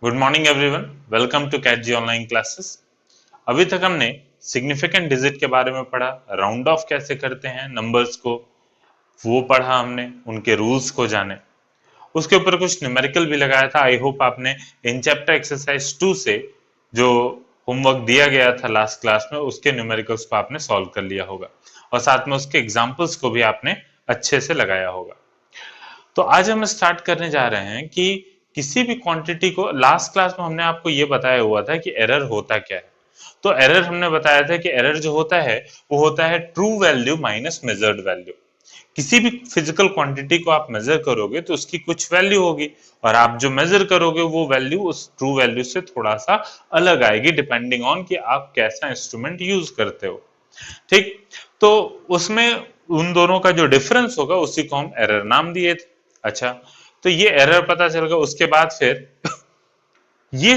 Good morning everyone, welcome to CAT G online classes. अभी तक हमने सिग्निफिकेंट डिजिट के बारे में पढ़ा, राउंड ऑफ कैसे करते हैं नंबर्स को, वो पढ़ा हमने, उनके रूल्स को जाने। उसके ऊपर कुछ न्यूमेरिकल भी लगाया था। आई होप आपने इन चैप्टर एक्सरसाइज 2 से जो होमवर्क दिया गया था लास्ट क्लास में, उसके न्यूमेरिकल्स को आपने सॉल्व कर लिया होगा और साथ में उसके एग्जाम्पल्स को भी आपने अच्छे से लगाया होगा। तो आज हम स्टार्ट करने जा रहे हैं कि किसी भी क्वांटिटी को, लास्ट क्लास में हमने आपको ये बताया हुआ था कि एरर होता क्या है। तो एरर हमने बताया था कि एरर जो होता है वो होता है true value minus measured value. किसी भी फिजिकल क्वांटिटी को आप मेजर करोगे तो उसकी कुछ वैल्यू होगी और आप जो मेजर करोगे वो वैल्यू उस ट्रू वैल्यू से थोड़ा सा अलग आएगी, डिपेंडिंग ऑन कि आप कैसा इंस्ट्रूमेंट यूज करते हो। ठीक, तो उसमें उन दोनों का जो डिफरेंस होगा उसी को हम एरर नाम दिए थे। अच्छा, तो ये एरर पता चल गया। उसके बाद फिर ये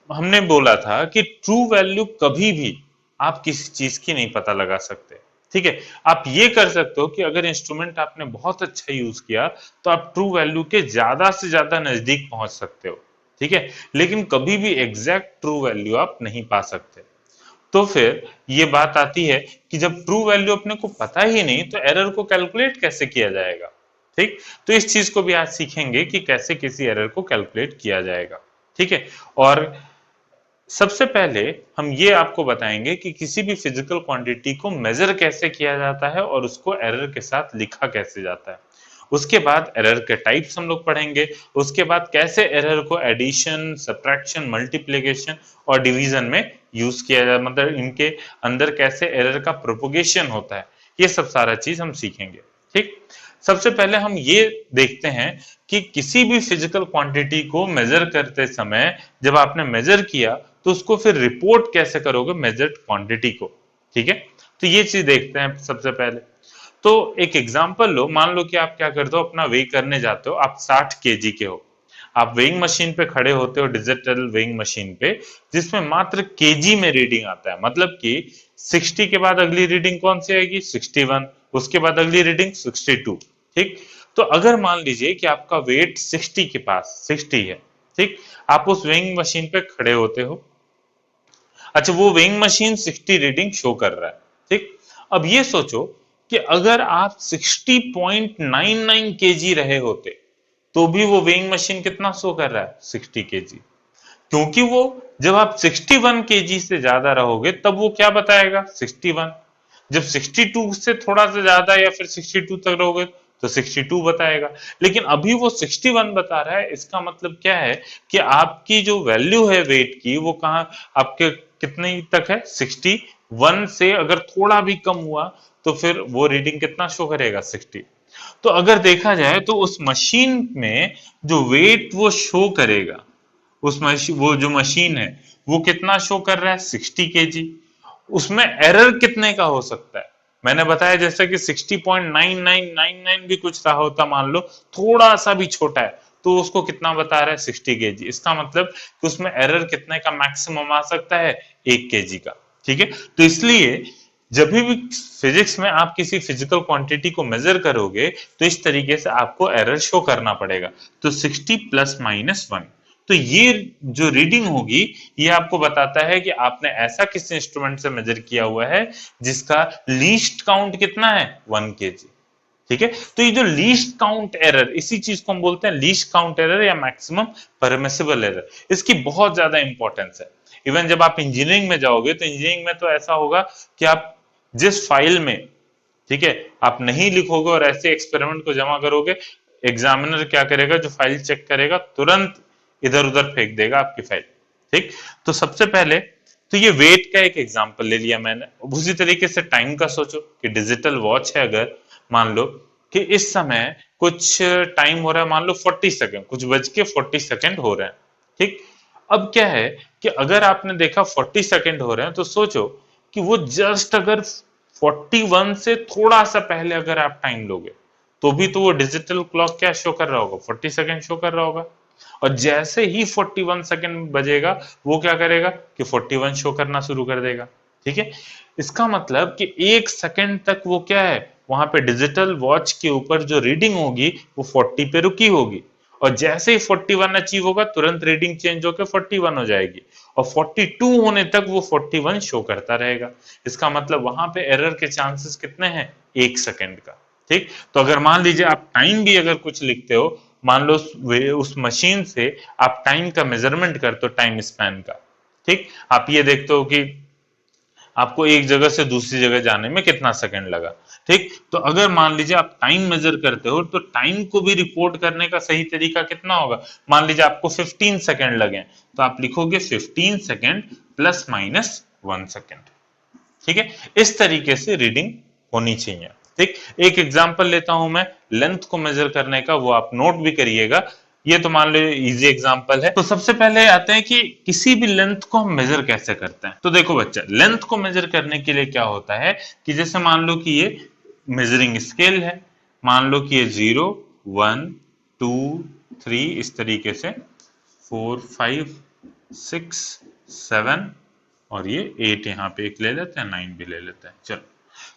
हमने बोला था कि ट्रू वैल्यू कभी भी आप किसी चीज की नहीं पता लगा सकते। ठीक है, आप ये कर सकते हो कि अगर इंस्ट्रूमेंट आपने बहुत अच्छा यूज किया तो आप ट्रू वैल्यू के ज्यादा से ज्यादा नजदीक पहुंच सकते हो। ठीक है, लेकिन कभी भी एग्जैक्ट ट्रू वैल्यू आप नहीं पा सकते। तो फिर ये बात आती है कि जब ट्रू वैल्यू अपने को पता ही नहीं तो एरर को कैलकुलेट कैसे किया जाएगा। ठीक, तो इस चीज को भी आज सीखेंगे कि कैसे किसी एरर को कैलकुलेट किया जाएगा। ठीक है, और सबसे पहले हम ये आपको बताएंगे कि किसी भी फिजिकल क्वांटिटी को मेजर कैसे किया जाता है और उसको एरर के साथ लिखा कैसे जाता है। उसके बाद एरर के टाइप्स हम लोग पढ़ेंगे। उसके बाद कैसे एरर को एडिशन, सब्ट्रैक्शन, मल्टीप्लिकेशन और डिवीजन में यूज किया जाए, मतलब इनके अंदर कैसे एरर का प्रोपोगेशन होता है, ये सब सारा चीज हम सीखेंगे। ठीक, सबसे पहले हम ये देखते हैं कि किसी भी फिजिकल क्वांटिटी को मेजर करते समय जब आपने मेजर किया तो उसको फिर रिपोर्ट कैसे करोगे मेजर्ड क्वांटिटी को। ठीक है, तो ये चीज देखते हैं सबसे पहले। तो एक एग्जांपल लो, मान लो कि आप क्या करते हो, अपना वेइंग करने जाते हो, आप 60 केजी के हो। आप वेइंग मशीन पे खड़े होते हो, डिजिटल वेइंग मशीन पे, जिसमें मात्र केजी में रीडिंग आता है। मतलब कि 60 के बाद अगली रीडिंग कौन सी आएगी? 61। उसके बाद अगली रीडिंग 62। ठीक, तो अगर मान लीजिए कि आपका वेट 60 के पास 60 है। ठीक, आप उस वेइंग मशीन पे खड़े होते हो। अच्छा, वो वेइंग मशीन 60 रीडिंग शो कर रहा है। ठीक, अब ये सोचो कि अगर आप 60.99 केजी रहे होते तो भी वो वेइंग मशीन कितना शो कर रहा है? 60 केजी। क्योंकि वो जब आप 61 केजी से ज्यादा रहोगे तब वो क्या बताएगा? 61। जब 62 से थोड़ा सा ज्यादा या फिर 62 तक रहोगे तो 62 बताएगा। लेकिन अभी वो 61 बता रहा है। इसका मतलब क्या है कि आपकी जो वैल्यू है वेट की, वो कहाँ आपके कितने तक है? 61 से अगर थोड़ा भी कम हुआ तो फिर वो रीडिंग कितना शो करेगा? 60। तो अगर देखा जाए तो उस मशीन में जो वेट वो शो करेगा, उस मशीन, वो जो मशीन है वो कितना शो कर रहा है? 60 केजी। उसमें एरर कितने का हो सकता है? मैंने बताया जैसे कि 60.9999 भी कुछ रहा होता, मान लो थोड़ा सा भी छोटा है, तो उसको कितना बता रहा है? 60 केजी। इसका मतलब कि उसमें एरर कितने का मैक्सिमम आ सकता है? 1 केजी का। ठीक है, तो इसलिए जब भी फिजिक्स में आप किसी फिजिकल क्वांटिटी को मेजर करोगे तो इस तरीके से आपको एरर शो करना पड़ेगा। तो 60 प्लस माइनस 1, तो ये जो रीडिंग होगी ये आपको बताता है कि आपने ऐसा किस इंस्ट्रूमेंट से मेजर किया हुआ है जिसका लीस्ट काउंट कितना है? 1 केजी। ठीक है, तो ये जो लीस्ट काउंट एरर, इसी चीज को हम बोलते हैं लीस्ट काउंट एरर या मैक्सिमम परमिसिबल एरर। इसकी बहुत ज्यादा इंपॉर्टेंस है। इवन जब आप इंजीनियरिंग में जाओगे तो इंजीनियरिंग में तो ऐसा होगा कि आप जिस फाइल में, ठीक है, आप नहीं लिखोगे और ऐसे एक्सपेरिमेंट को जमा करोगे, एग्जामिनर क्या करेगा? जो फाइल चेक करेगा तुरंत इधर उधर फेंक देगा आपकी फाइल। ठीक, तो सबसे पहले तो ये वेट का एक एग्जांपल ले लिया मैंने। उसी तरीके से टाइम का सोचो कि डिजिटल वॉच है, अगर मान लो कि इस समय कुछ टाइम हो रहा है, मान लो 40 सेकंड, कुछ बज के 40 सेकंड हो रहे हैं। ठीक, अब क्या है कि अगर आपने देखा 40 सेकंड हो रहे हैं तो सोचो कि वो जस्ट अगर 41 से थोड़ा सा पहले अगर आप टाइम लोगे तो भी तो वो डिजिटल क्लॉक क्या शो कर रहा होगा? 40 सेकंड शो कर रहा होगा। और जैसे ही 41 सेकंड बजेगा वो क्या करेगा कि 41 शो करना शुरू कर देगा। ठीक है, इसका मतलब कि 1 सेकंड तक वो क्या है, वहां पे डिजिटल वॉच के ऊपर जो रीडिंग होगी वो 40 पे रुकी होगी। और जैसे ही 41 अचीव होगा तुरंत रीडिंग चेंज होकर 41 हो जाएगी और 42 होने तक वो 41 शो करता रहेगा। इसका मतलब वहां पे एरर के चांसेस कितने हैं? 1 सेकंड का। ठीक, तो अगर मान लीजिए आप टाइम भी अगर कुछ लिखते हो, मान लो उस मशीन से आप टाइम का मेजरमेंट करते हो, टाइम स्पैन का, ठीक, आप ये देखते हो कि आपको एक जगह से दूसरी जगह जाने में कितना सेकंड लगा। ठीक, तो अगर मान लीजिए आप टाइम मेजर करते हो तो टाइम को भी रिपोर्ट करने का सही तरीका कितना होगा? मान लीजिए आपको 15 सेकंड लगे तो आप लिखोगे 15 सेकंड प्लस माइनस 1 सेकंड। ठीक है, इस तरीके से रीडिंग होनी चाहिए। ठीक, एक एग्जांपल लेता हूं मैं लेंथ को मेजर करने का, वो आप नोट भी करिएगा। ये तो मान लो इजी एग्जांपल है। तो सबसे पहले आते हैं कि किसी भी लेंथ को हम मेजर कैसे करते हैं। तो देखो बच्चा, लेंथ को मेजर करने के लिए क्या होता है कि जैसे मान लो कि ये मेजरिंग स्केल है, मान लो कि ये 0 1 2 3 इस तरीके से 4 5 6 7 और ये 8 यहाँ पे एक ले लेते हैं, 9 भी ले लेते हैं। चलो,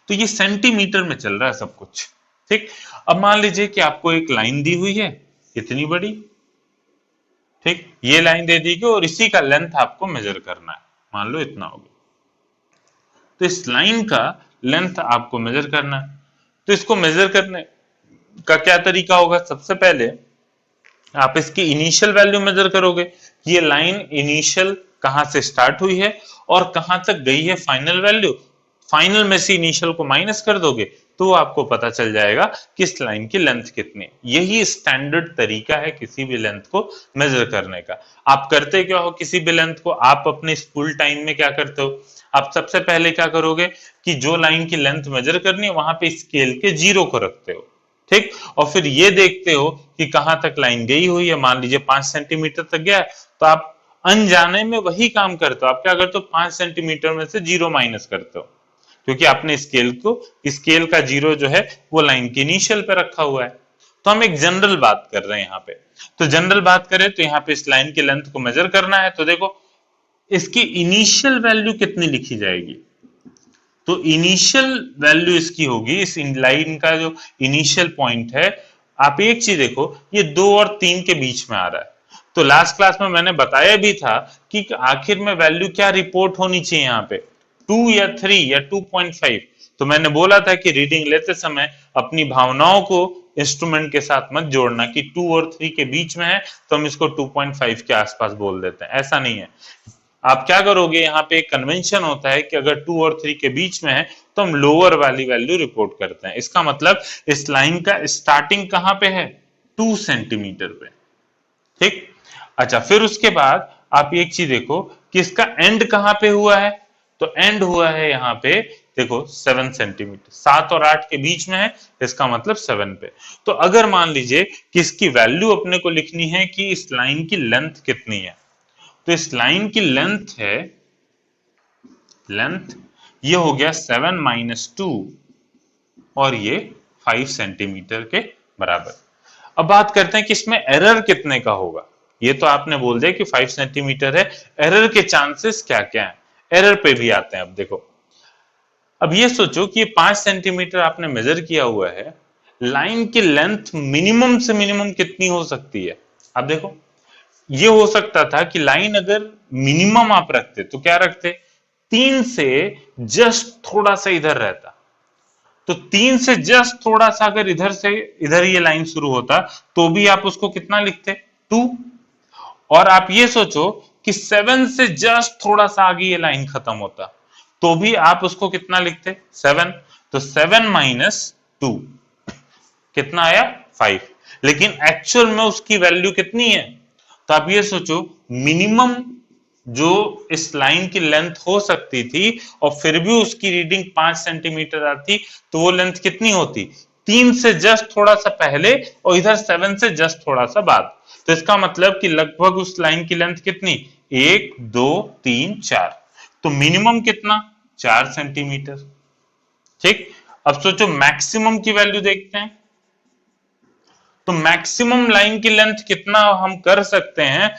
तो ये सेंटीमीटर में चल रहा है सब कुछ। ठीक, अब मान लीजिए कि आपको एक लाइन दी हुई है इतनी बड़ी, ठीक, ये लाइन दे दी गई और इसी का लेंथ आपको मेजर करना है, मान लो इतना हो गया। तो इस लाइन का लेंथ आपको मेजर करना है। तो इसको मेजर करने का क्या तरीका होगा? सबसे पहले आप इसकी इनिशियल वैल्यू मेजर करोगे, ये लाइन इनिशियल कहां से स्टार्ट हुई है और कहां तक गई है फाइनल वैल्यू। फाइनल में से इनिशियल को माइनस कर दोगे तो आपको पता चल जाएगा कि इस लाइन की लेंथ कितनी। यही स्टैंडर्ड तरीका है किसी भी लेंथ को मेजर करने का। आप करते क्या हो किसी भी लेंथ को? आप अपने स्कूल टाइम में क्या करते हो? आप सबसे पहले क्या करोगे कि जो लाइन की लेंथ मेजर करनी है वहां पे स्केल के 0 को रखते हो। ठीक, और फिर ये देखते हो कि कहां तक लाइन गई हुई है। मान लीजिए 5 सेंटीमीटर तक गया है तो आप अनजाने में वही काम करते हो। आप क्या करते हो? 5 सेंटीमीटर में से 0 माइनस करते हो, क्योंकि आपने स्केल का 0 जो है वो लाइन के इनिशियल पे रखा हुआ है। तो हम एक जनरल बात कर रहे हैं यहाँ पे। तो जनरल बात करें तो यहाँ पे इस लाइन की लेंथ को मेजर करना है, तो देखो इसकी इनिशियल वैल्यू कितनी लिखी जाएगी? तो इनिशियल वैल्यू इसकी होगी, इस लाइन का जो इनिशियल पॉइंट है, आप एक चीज देखो, ये 2 और 3 के बीच में आ रहा है। तो लास्ट क्लास में मैंने बताया भी था कि आखिर में वैल्यू क्या रिपोर्ट होनी चाहिए यहाँ पे, 2 या 3 या 2.5। तो मैंने बोला था कि रीडिंग लेते समय अपनी भावनाओं को इंस्ट्रूमेंट के साथ मत जोड़ना कि 2 और 3 के बीच में है तो हम इसको 2.5 के आसपास बोल देते हैं, ऐसा नहीं है। आप क्या करोगे, यहाँ पे एक कन्वेंशन होता है कि अगर 2 और 3 के बीच में है तो हम लोअर वाली वैल्यू रिपोर्ट करते हैं। इसका मतलब इस लाइन का स्टार्टिंग कहां पे है? 2 सेंटीमीटर पे। ठीक, अच्छा, फिर उसके बाद आप एक चीज देखो कि इसका एंड कहां पे हुआ है? तो एंड हुआ है यहाँ पे, देखो 7 सेंटीमीटर, 7 और 8 के बीच में है, इसका मतलब 7 पे। तो अगर मान लीजिए कि इसकी वैल्यू अपने को लिखनी है कि इस लाइन की लेंथ कितनी है, तो इस लाइन की लेंथ है, लेंथ ये हो गया 7 माइनस 2 और ये 5 सेंटीमीटर के बराबर। अब बात करते हैं कि इसमें एरर कितने का होगा। ये तो आपने बोल दिया कि 5 सेंटीमीटर है, एरर के चांसेस क्या क्या हैं, एरर पे भी आते हैं। अब देखो, अब ये सोचो कि ये 5 सेंटीमीटर आपने मेजर किया हुआ है, लाइन की लेंथ मिनिमम से मिनिमम कितनी हो सकती है? अब देखो, ये हो सकता था कि लाइन अगर मिनिमम आप रखते तो क्या रखते, 3 से जस्ट थोड़ा सा इधर रहता, तो 3 से जस्ट थोड़ा सा अगर इधर से इधर ये लाइन शुरू होता तो भी आप उसको कितना लिखते, 2। और आप ये सोचो कि 7 से जस्ट थोड़ा सा आगे ये लाइन खत्म होता तो भी आप उसको कितना लिखते, 7। तो 7 माइनस 2 कितना आया, 5। लेकिन एक्चुअल में उसकी वैल्यू कितनी है? तो आप ये सोचो, मिनिमम जो इस लाइन की लेंथ हो सकती थी और फिर भी उसकी रीडिंग 5 सेंटीमीटर आती, तो वो लेंथ कितनी होती, 3 से जस्ट थोड़ा सा पहले और इधर 7 से जस्ट थोड़ा सा बाद। तो इसका मतलब कि लगभग उस लाइन की लेंथ कितनी, 1 2 3 4, तो मिनिमम कितना, 4 सेंटीमीटर। ठीक, अब सोचो मैक्सिमम की वैल्यू देखते हैं। तो मैक्सिमम लाइन की लेंथ कितना हम कर सकते हैं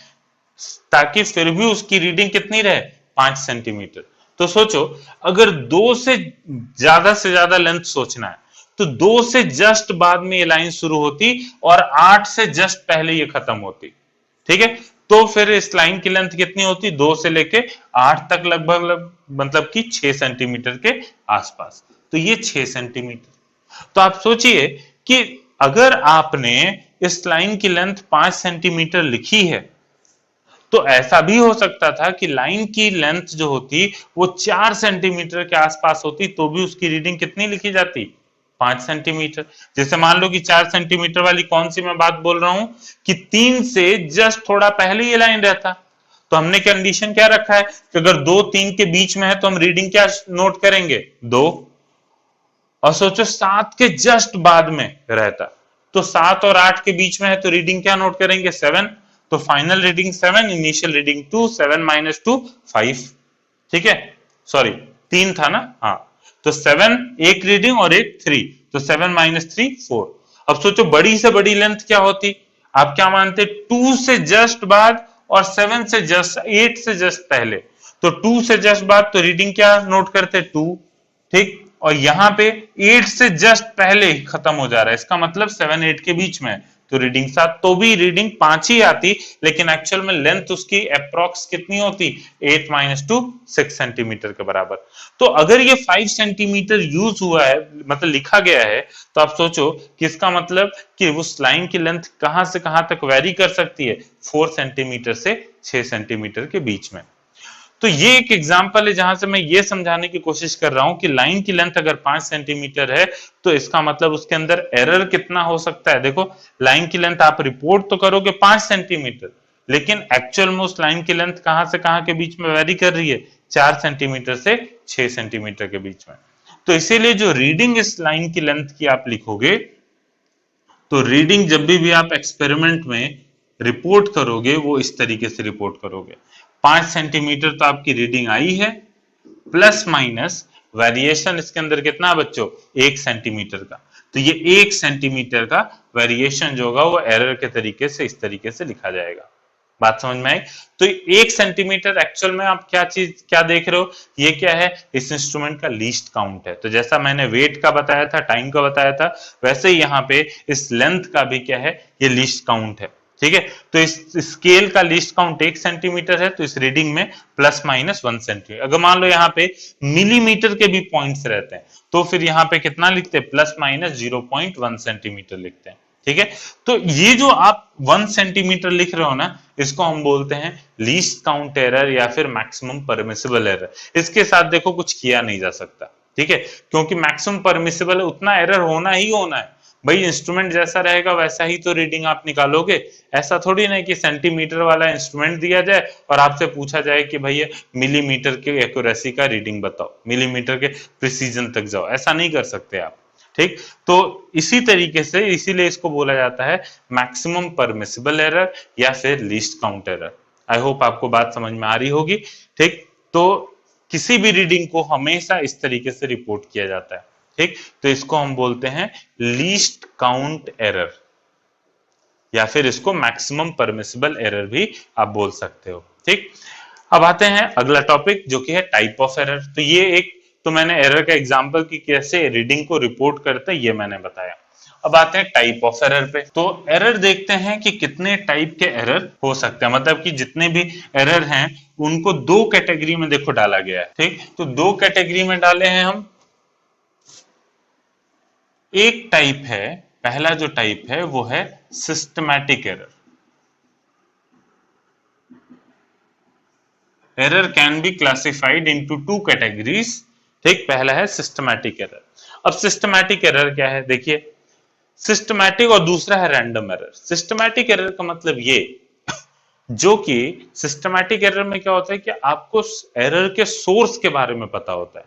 ताकि फिर भी उसकी रीडिंग कितनी रहे, 5 सेंटीमीटर। तो सोचो, अगर 2 से ज्यादा लेंथ सोचना है तो 2 से जस्ट बाद में ये लाइन शुरू होती और 8 से जस्ट पहले ये खत्म होती। ठीक है, तो फिर इस लाइन की लेंथ कितनी होती, 2 से लेके 8 तक लगभग मतलब कि 6 सेंटीमीटर के आसपास। तो ये 6 सेंटीमीटर। तो आप सोचिए कि अगर आपने इस लाइन की लेंथ 5 सेंटीमीटर लिखी है तो ऐसा भी हो सकता था कि लाइन की लेंथ जो होती वो 4 सेंटीमीटर के आसपास होती, तो भी उसकी रीडिंग कितनी लिखी जाती, 5 सेंटीमीटर। जैसे मान लो कि 4 सेंटीमीटर वाली कौन सी मैं बात बोल रहा हूं कि 3 से जस्ट थोड़ा पहले ये लाइन रहता, तो हमने कंडीशन क्या रखा है कि अगर 2 3 के बीच में है तो हम रीडिंग क्या नोट करेंगे, 2। और सोचो 7 के जस्ट बाद में रहता तो 7 और 8 के बीच में है तो रीडिंग क्या नोट करेंगे, 7। तो final reading 7, initial reading 2, 7 minus 2 5। ठीक है, सॉरी 3 था ना, हाँ। तो 7 एक रीडिंग और एक 3, तो 7 माइनस 3 4। अब सोचो बड़ी से बड़ी लेंथ क्या होती, आप क्या मानते, 2 से जस्ट बाद और 7 से जस्ट 8 से जस्ट पहले। तो 2 से जस्ट बाद तो रीडिंग क्या नोट करते, 2। ठीक, और यहां पे 8 से जस्ट पहले खत्म हो जा रहा है, इसका मतलब 7 8 के बीच में, तो रीडिंग 7, तो भी रीडिंग 5 ही आती, लेकिन एक्चुअल में लेंथ उसकी अप्रॉक्स कितनी होती, 8 माइनस 2 6 सेंटीमीटर के बराबर। तो अगर ये 5 सेंटीमीटर यूज हुआ है, मतलब लिखा गया है, तो आप सोचो कि इसका मतलब कि उस लाइन की लेंथ कहां से कहां तक वेरी कर सकती है, 4 सेंटीमीटर से 6 सेंटीमीटर के बीच में। तो ये एक एग्जांपल है जहां से मैं ये समझाने की कोशिश कर रहा हूं कि लाइन की लेंथ अगर 5 सेंटीमीटर है तो इसका मतलब उसके अंदर एरर कितना हो सकता है। देखो लाइन की लेंथ आप रिपोर्ट तो करोगे 5 सेंटीमीटर, लेकिन एक्चुअल में उस लाइन की लेंथ कहां से कहां के बीच में वेरी कर रही है, 4 सेंटीमीटर से 6 सेंटीमीटर के बीच में। तो इसीलिए जो रीडिंग इस लाइन की लेंथ की आप लिखोगे, तो रीडिंग जब भी आप एक्सपेरिमेंट में रिपोर्ट करोगे वो इस तरीके से रिपोर्ट करोगे, 5 सेंटीमीटर तो आपकी रीडिंग आई है, प्लस माइनस वेरिएशन इसके अंदर कितना बच्चों, 1 सेंटीमीटर का। तो ये 1 सेंटीमीटर का वेरिएशन जो होगा वो एरर के तरीके से इस तरीके से लिखा जाएगा। बात समझ में आई। तो 1 सेंटीमीटर एक्चुअल में आप क्या देख रहे हो, ये क्या है, इस इंस्ट्रूमेंट का लीस्ट काउंट है। तो जैसा मैंने वेट का बताया था, टाइम का बताया था, वैसे ही यहाँ पे इस लेंथ का भी क्या है, ये लीस्ट काउंट है। ठीक है, तो इस स्केल का लीस्ट काउंट 1 सेंटीमीटर है, तो इस रीडिंग में प्लस माइनस 1 सेंटीमीटर। अगर मान लो यहाँ पे मिलीमीटर के भी पॉइंट्स रहते हैं तो फिर यहाँ पे कितना लिखते हैं, प्लस माइनस 0.1 सेंटीमीटर लिखते हैं। ठीक है, तो ये जो आप 1 सेंटीमीटर लिख रहे हो ना, इसको हम बोलते हैं लीस्ट काउंट एरर या फिर मैक्सिमम परमिसिबल एरर। इसके साथ देखो कुछ किया नहीं जा सकता, ठीक है, क्योंकि मैक्सिमम परमिसिबल उतना एरर होना ही होना है भाई। इंस्ट्रूमेंट जैसा रहेगा वैसा ही तो रीडिंग आप निकालोगे। ऐसा थोड़ी ना कि सेंटीमीटर वाला इंस्ट्रूमेंट दिया जाए और आपसे पूछा जाए कि भैया मिलीमीटर के एक्यूरेसी का रीडिंग बताओ, मिलीमीटर के प्रिसीजन तक जाओ, ऐसा नहीं कर सकते आप। ठीक, तो इसी तरीके से इसीलिए इसको बोला जाता है मैक्सिमम परमिसिबल एरर या फिर least count error. I hope आपको बात समझ में आ रही होगी। ठीक, तो किसी भी रीडिंग को हमेशा इस तरीके से रिपोर्ट किया जाता है। ठीक, तो इसको हम बोलते हैं लीस्ट काउंट एरर या फिर इसको मैक्सिमम परमिसिबल एरर भी आप बोल सकते हो। ठीक, अब आते हैं अगला टॉपिक जो कि है टाइप ऑफ एरर। तो ये एक, तो मैंने एरर का एग्जांपल की कैसे रीडिंग को रिपोर्ट करते हैं ये मैंने बताया। अब आते हैं टाइप ऑफ एरर पे। तो एरर देखते हैं कि कितने टाइप के एरर हो सकते हैं, मतलब कि जितने भी एरर हैं उनको 2 कैटेगरी में देखो डाला गया है। ठीक, तो 2 कैटेगरी में डाले हैं हम। एक टाइप है, पहला जो टाइप है वो है systematic error. Error can be classified into 2 categories. ठीक, पहला है सिस्टमैटिक एरर। अब सिस्टमैटिक एरर क्या है, देखिए सिस्टमैटिक और दूसरा है रैंडम एरर। सिस्टमैटिक एरर का मतलब ये, जो कि सिस्टमैटिक एरर में क्या होता है कि आपको एरर के सोर्स के बारे में पता होता है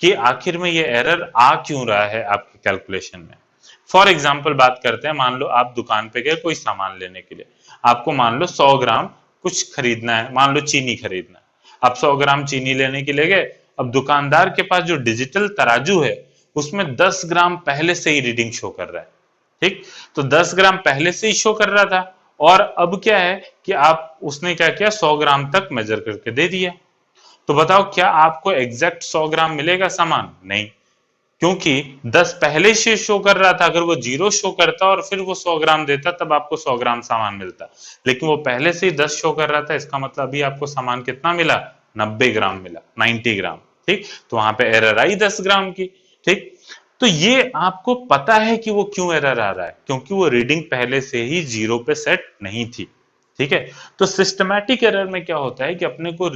कि आखिर में ये एरर आ क्यों रहा है आपके कैलकुलेशन में। फॉर एग्जाम्पल बात करते हैं, मान लो आप दुकान पे गए कोई सामान लेने के लिए, आपको मान लो 100 ग्राम कुछ खरीदना है, मान लो चीनी खरीदना है, आप 100 ग्राम चीनी लेने के लिए गए। अब दुकानदार के पास जो डिजिटल तराजू है उसमें 10 ग्राम पहले से ही रीडिंग शो कर रहा है। ठीक, तो 10 ग्राम पहले से ही शो कर रहा था और अब क्या है कि आप उसने क्या किया, 100 ग्राम तक मेजर करके दे दिया। तो बताओ क्या आपको एग्जैक्ट 100 ग्राम मिलेगा सामान, नहीं, क्योंकि 10 पहले से शो कर रहा था, अगर वो 0 शो करता और फिर वो 100 ग्राम देता तब आपको 100 ग्राम सामान मिलता, लेकिन वो पहले से ही 10 शो कर रहा था, इसका मतलब अभी आपको सामान कितना मिला, 90 ग्राम मिला, 90 ग्राम। ठीक, तो वहां पे एरर आई 10 ग्राम की। ठीक, तो ये आपको पता है कि वो क्यों एरर आ रहा है, क्योंकि वो रीडिंग पहले से ही 0 पे सेट नहीं थी। ठीक है, तो सिस्टमैटिक एरर में क्या होता है कि अपने को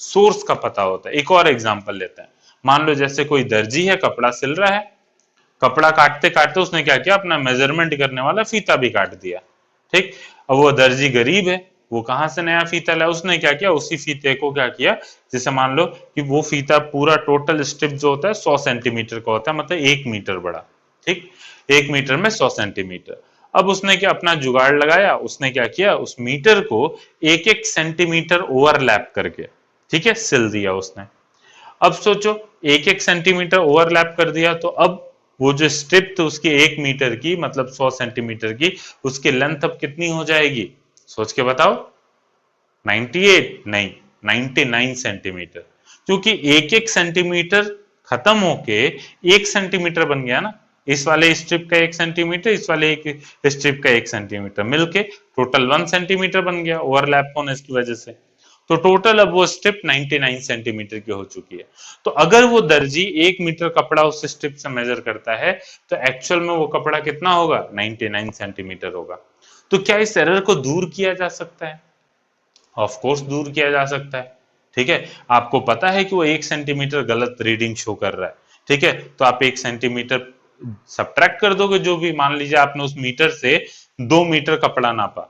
सोर्स का पता होता है। एक और एग्जांपल लेते हैं, मान लो जैसे कोई दर्जी है, कपड़ा सिल रहा है, कपड़ा काटते काटते उसने क्या किया, अपना मेजरमेंट करने वाला फीता भी काट दिया। ठीक, अब वो दर्जी गरीब है, वो कहां से नया फीता लाया, उसने क्या किया, उसी फीते को क्या किया, जैसे मान लो कि वो फीता पूरा टोटल स्ट्रिप जो होता है 100 सेंटीमीटर का होता है, मतलब 1 मीटर बड़ा। ठीक, 1 मीटर में 100 सेंटीमीटर। अब उसने क्या अपना जुगाड़ लगाया, उसने क्या किया, उस मीटर को एक एक सेंटीमीटर ओवरलैप करके, ठीक है, सिल दिया उसने। अब सोचो, एक एक सेंटीमीटर ओवरलैप कर दिया, तो अब वो जो स्ट्रिप थी उसकी 1 मीटर की, मतलब 100 सेंटीमीटर की, उसकी लेंथ अब कितनी हो जाएगी, सोच के बताओ। 98 नहीं, 99 सेंटीमीटर, क्योंकि एक एक सेंटीमीटर खत्म होके 1 सेंटीमीटर बन गया ना। इस वाले स्ट्रिप का 1 सेंटीमीटर, इस वाले एक स्ट्रिप का 1 सेंटीमीटर मिलके टोटल 1 सेंटीमीटर बन गया ओवरलैप होने की वजह से। तो टोटल अब वो स्ट्रिप 99 सेंटीमीटर की हो चुकी है। तो अगर वो दर्जी 1 मीटर कपड़ा उस स्ट्रिप से मेजर करता है, तो एक्चुअल में वो कपड़ा कितना होगा, 99 सेंटीमीटर होगा। तो क्या इस एरर को दूर किया जा सकता है? ऑफ कोर्स दूर किया जा सकता है। ठीक है, आपको पता है कि वो 1 सेंटीमीटर गलत रीडिंग शो कर रहा है। ठीक है, तो आप 1 सेंटीमीटर सब्ट्रैक्ट कर दोगे, जो भी मान लीजिए आपने उस मीटर से 2 मीटर कपड़ा नापा,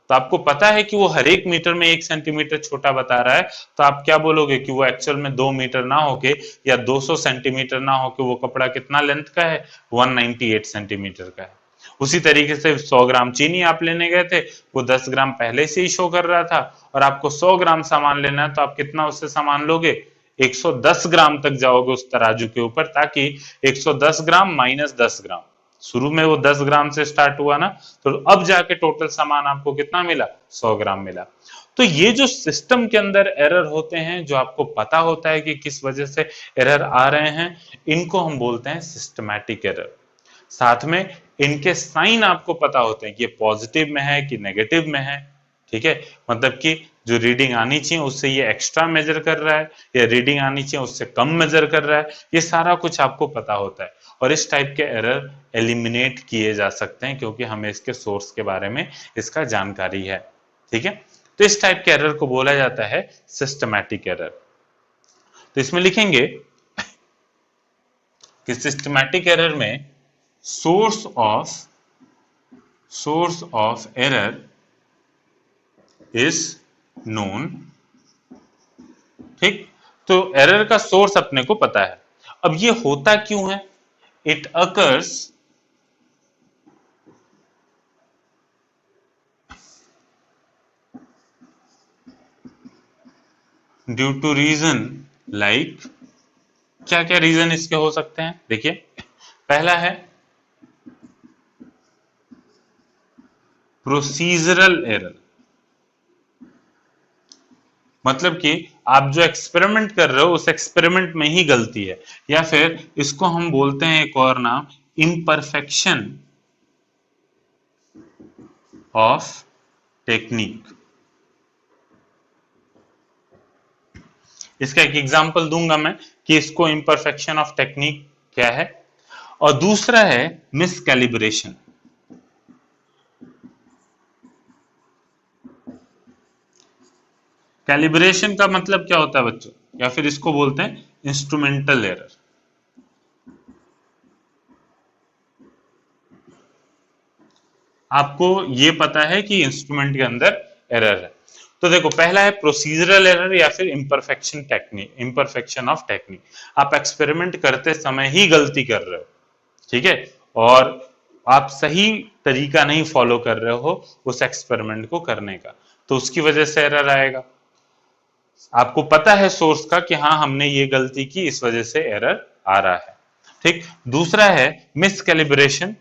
तो आपको पता है कि वो हर एक मीटर में 1 सेंटीमीटर छोटा बता रहा है, तो आप क्या बोलोगे कि वो एक्चुअल में 2 मीटर ना होके या 200 सेंटीमीटर ना होके वो कपड़ा कितना लेंथ का है, 198 सेंटीमीटर का है। उसी तरीके से 100 ग्राम चीनी आप लेने गए थे, वो 10 ग्राम पहले से ही शो कर रहा था, और आपको 100 ग्राम सामान लेना है, तो आप कितना उससे सामान लोगे, 110 ग्राम तक जाओगे उस तराजू के ऊपर, ताकि 110 ग्राम माइनस 10 ग्राम, शुरू में वो 10 ग्राम से स्टार्ट हुआ ना, तो अब जाके टोटल सामान आपको कितना मिला, 100 ग्राम मिला। तो ये जो सिस्टम के अंदर एरर होते हैं, जो आपको पता होता है कि किस वजह से एरर आ रहे हैं, इनको हम बोलते हैं सिस्टमैटिक एरर। साथ में इनके साइन आपको पता होते हैं कि ये पॉजिटिव में है कि नेगेटिव में है। ठीक है, मतलब कि जो रीडिंग आनी चाहिए उससे ये एक्स्ट्रा मेजर कर रहा है, या रीडिंग आनी चाहिए उससे कम मेजर कर रहा है, ये सारा कुछ आपको पता होता है। और इस टाइप के एरर एलिमिनेट किए जा सकते हैं, क्योंकि हमें इसके सोर्स के बारे में इसका जानकारी है। ठीक है, तो इस टाइप के एरर को बोला जाता है सिस्टमैटिक एरर। तो इसमें लिखेंगे कि सिस्टमैटिक एरर में source of error is known. ठीक, तो एरर का सोर्स अपने को पता है। अब ये होता क्यों है, it occurs due to reason like, क्या क्या रीजन इसके हो सकते हैं, देखिए पहला है प्रोसीजरल एरर, मतलब कि आप जो एक्सपेरिमेंट कर रहे हो उस एक्सपेरिमेंट में ही गलती है, या फिर इसको हम बोलते हैं एक और नाम, इम्परफेक्शन ऑफ टेक्निक। इसका एक एग्जांपल दूंगा मैं कि इसको इम्परफेक्शन ऑफ टेक्निक क्या है। और दूसरा है मिसकैलिब्रेशन। कैलिब्रेशन का मतलब क्या होता है बच्चों, या फिर इसको बोलते हैं इंस्ट्रूमेंटल एरर। आपको ये पता है कि इंस्ट्रूमेंट के अंदर एरर है। तो देखो, पहला है प्रोसीजरल एरर या फिर imperfection technique, imperfection of technique. आप एक्सपेरिमेंट करते समय ही गलती कर रहे हो, ठीक है, और आप सही तरीका नहीं फॉलो कर रहे हो उस एक्सपेरिमेंट को करने का, तो उसकी वजह से एरर आएगा। आपको पता है सोर्स का कि हाँ हमने ये गलती की, इस वजह से एरर आ रहा है। ठीक, दूसरा है मिसकैलिब्रेशन।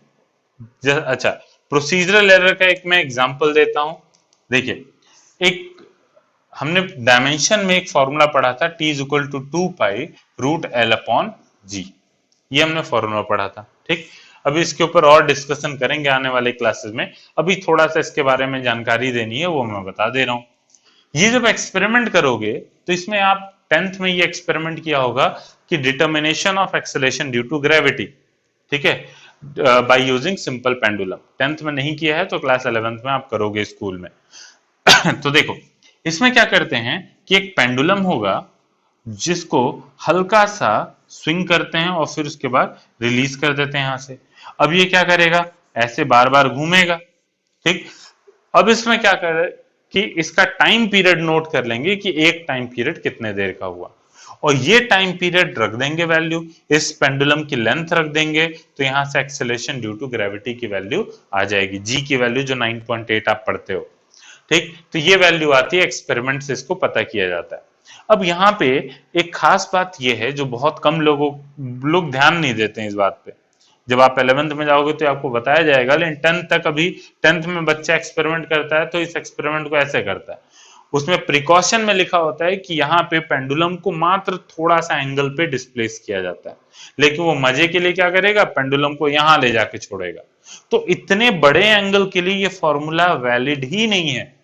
अच्छा, प्रोसीजरल एरर का एक मैं एग्जांपल देता हूं। देखिए, एक हमने डायमेंशन में एक फॉर्मूला पढ़ा था, T is equal to 2 pi root L upon g. ये हमने फॉर्मूला पढ़ा था। ठीक, अभी इसके ऊपर और डिस्कशन करेंगे आने वाले क्लासेस में। अभी थोड़ा सा इसके बारे में जानकारी देनी है, वो मैं बता दे रहा हूँ। ये जब एक्सपेरिमेंट करोगे तो इसमें आप 10th में ये एक्सपेरिमेंट किया होगा कि determination of acceleration due to gravity, ठीक है, by using simple pendulum. 10th में नहीं किया है तो क्लास 11th में आप करोगे स्कूल में। तो देखो इसमें क्या करते हैं कि एक पेंडुलम होगा जिसको हल्का सा स्विंग करते हैं और फिर उसके बाद रिलीज कर देते हैं यहां से। अब ये क्या करेगा, ऐसे बार बार घूमेगा। ठीक, अब इसमें क्या करे कि इसका टाइम पीरियड नोट कर लेंगे कि एक टाइम पीरियड कितने देर का हुआ, और ये टाइम पीरियड रख देंगे वैल्यू, इस पेंडुलम की लेंथ रख देंगे, तो यहां से एक्सेलरेशन ड्यू टू ग्रेविटी की वैल्यू आ जाएगी, जी की वैल्यू जो 9.8 आप पढ़ते हो। ठीक, तो ये वैल्यू आती है, एक्सपेरिमेंट से इसको पता किया जाता है। अब यहाँ पे एक खास बात यह है जो बहुत कम लोग ध्यान नहीं देते हैं इस बात पे। जब आप 11th में जाओगे तो आपको बताया जाएगा, लेकिन 10th तक, अभी 10th में बच्चा एक्सपेरिमेंट करता है तो इस एक्सपेरिमेंट को ऐसे करता है। उसमें प्रिकॉशन में लिखा होता है कि यहाँ पे पेंडुलम को मात्र थोड़ा सा एंगल पे डिस्प्लेस किया जाता है, लेकिन वो मजे के लिए क्या करेगा, पेंडुलम को यहां ले जाके छोड़ेगा। तो इतने बड़े एंगल के लिए ये फॉर्मूला वैलिड ही नहीं है,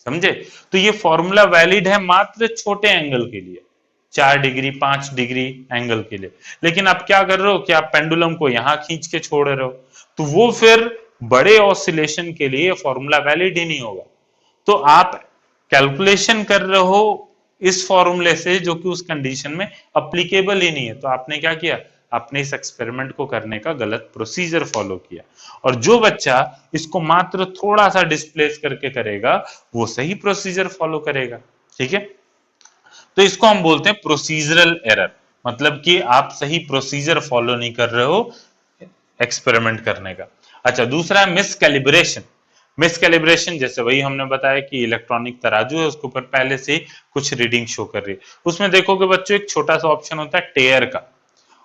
समझे। तो ये फॉर्मूला वैलिड है मात्र छोटे एंगल के लिए, 4 डिग्री 5 डिग्री एंगल के लिए। लेकिन आप क्या कर रहे हो कि आप पेंडुलम को यहां खींच के छोड़ रहे हो, तो वो फिर बड़े ऑसिलेशन के लिए फॉर्मूला वैलिड ही नहीं होगा। तो आप कैलकुलेशन कर रहे हो इस फॉर्मूले से जो कि उस कंडीशन में अप्लीकेबल ही नहीं है। तो आपने क्या किया, आपने इस एक्सपेरिमेंट को करने का गलत प्रोसीजर फॉलो किया। और जो बच्चा इसको मात्र थोड़ा सा डिस्प्लेस करके करेगा वो सही प्रोसीजर फॉलो करेगा। ठीक है, तो इसको हम बोलते हैं प्रोसीजरल एरर, मतलब कि आप सही प्रोसीजर फॉलो नहीं कर रहे हो एक्सपेरिमेंट करने का। अच्छा, दूसरा है मिसकैलिब्रेशन। मिसकैलिब्रेशन जैसे वही हमने बताया कि इलेक्ट्रॉनिक तराजू है, उसके ऊपर पहले से कुछ रीडिंग शो कर रही है। उसमें देखोगे बच्चों एक छोटा सा ऑप्शन होता है टेयर का।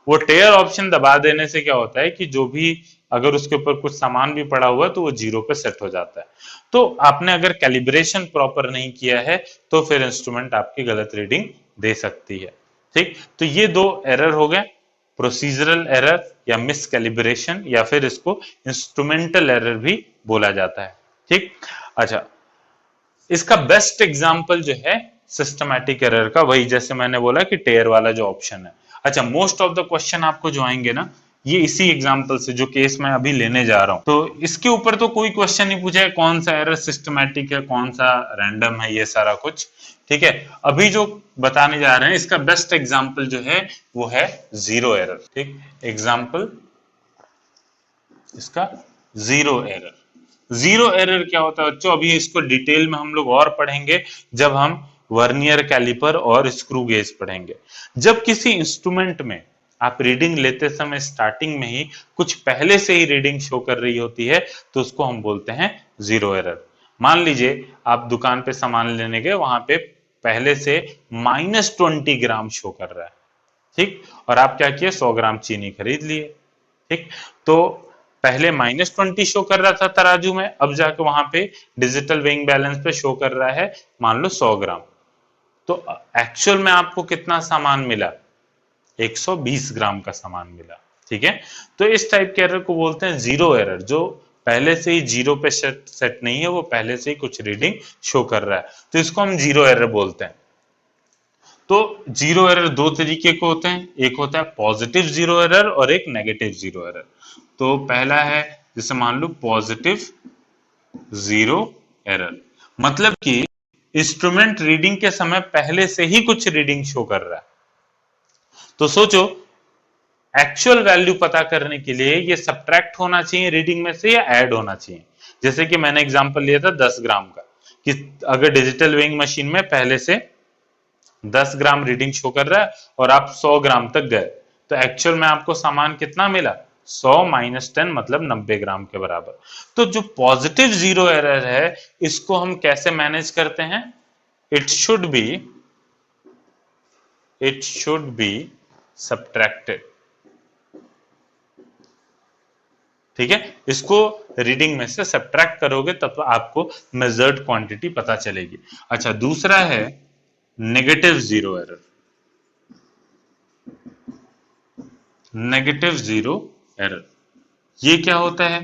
वो टेयर ऑप्शन दबा देने से क्या होता है कि जो भी, अगर उसके ऊपर कुछ सामान भी पड़ा हुआ है तो वो जीरो पे सेट हो जाता है। तो आपने अगर कैलिब्रेशन प्रॉपर नहीं किया है तो फिर इंस्ट्रूमेंट आपकी गलत रीडिंग दे सकती है। ठीक, तो ये दो एरर हो गए, प्रोसीजरल एरर या मिसकैलिब्रेशन, या फिर इसको इंस्ट्रूमेंटल एरर भी बोला जाता है। ठीक, अच्छा, इसका बेस्ट एग्जांपल जो है सिस्टमैटिक एरर का, वही जैसे मैंने बोला कि टेयर वाला जो ऑप्शन है। अच्छा, मोस्ट ऑफ द क्वेश्चन आपको जो आएंगे ना, ये इसी एग्जांपल से, जो केस मैं अभी लेने जा रहा हूं। तो इसके ऊपर तो कोई क्वेश्चन नहीं पूछा है कौन सा एरर सिस्टमैटिक है कौन सा रैंडम है, ये सारा कुछ। ठीक है, अभी जो बताने जा रहे हैं इसका बेस्ट एग्जांपल जो है वो है जीरो एरर। ठीक, एग्जांपल इसका जीरो एरर। जीरो एरर क्या होता है बच्चों, अभी इसको डिटेल में हम लोग और पढ़ेंगे जब हम वर्नियर कैलिपर और स्क्रू गेज पढ़ेंगे। जब किसी इंस्ट्रूमेंट में आप रीडिंग लेते समय स्टार्टिंग में ही कुछ पहले से ही रीडिंग शो कर रही होती है तो उसको हम बोलते हैं जीरो एरर। मान लीजिए आप दुकान पे सामान लेने गए, वहां पे पहले से -20 ग्राम शो कर रहा है। ठीक, और आप क्या किए, 100 ग्राम चीनी खरीद लिए। ठीक, तो पहले -20 शो कर रहा था तराजू में, अब जाके वहां पे डिजिटल वेइंग बैलेंस पे शो कर रहा है मान लो 100 ग्राम। तो एक्चुअल में आपको कितना सामान मिला, 120 ग्राम का सामान मिला। ठीक है, तो इस टाइप के एरर को बोलते हैं जीरो एरर, जो पहले से ही जीरो पे सेट नहीं है, वो पहले से ही कुछ रीडिंग शो कर रहा है, तो इसको हम जीरो एरर बोलते हैं। तो जीरो एरर दो तरीके के होते हैं, एक होता है पॉजिटिव जीरो एरर और एक नेगेटिव जीरो एरर। तो पहला है जैसे मान लो पॉजिटिव जीरो एरर, मतलब कि इंस्ट्रूमेंट रीडिंग के समय पहले से ही कुछ रीडिंग शो कर रहा है। तो सोचो एक्चुअल वैल्यू पता करने के लिए ये सब्ट्रैक्ट होना चाहिए रीडिंग में से या ऐड होना चाहिए। जैसे कि मैंने एग्जांपल लिया था 10 ग्राम का, कि अगर डिजिटल वेइंग मशीन में पहले से 10 ग्राम रीडिंग शो कर रहा है और आप 100 ग्राम तक गए, तो एक्चुअल में आपको सामान कितना मिला, 100 - 10 मतलब 90 ग्राम के बराबर। तो जो पॉजिटिव जीरो एरर है इसको हम कैसे मैनेज करते हैं, इट शुड बी सब्ट्रैक्टेड। ठीक है, इसको रीडिंग में से सब्ट्रैक्ट करोगे तब आपको मेजर्ड क्वांटिटी पता चलेगी। अच्छा, दूसरा है negative zero error. Negative zero error. ये क्या होता है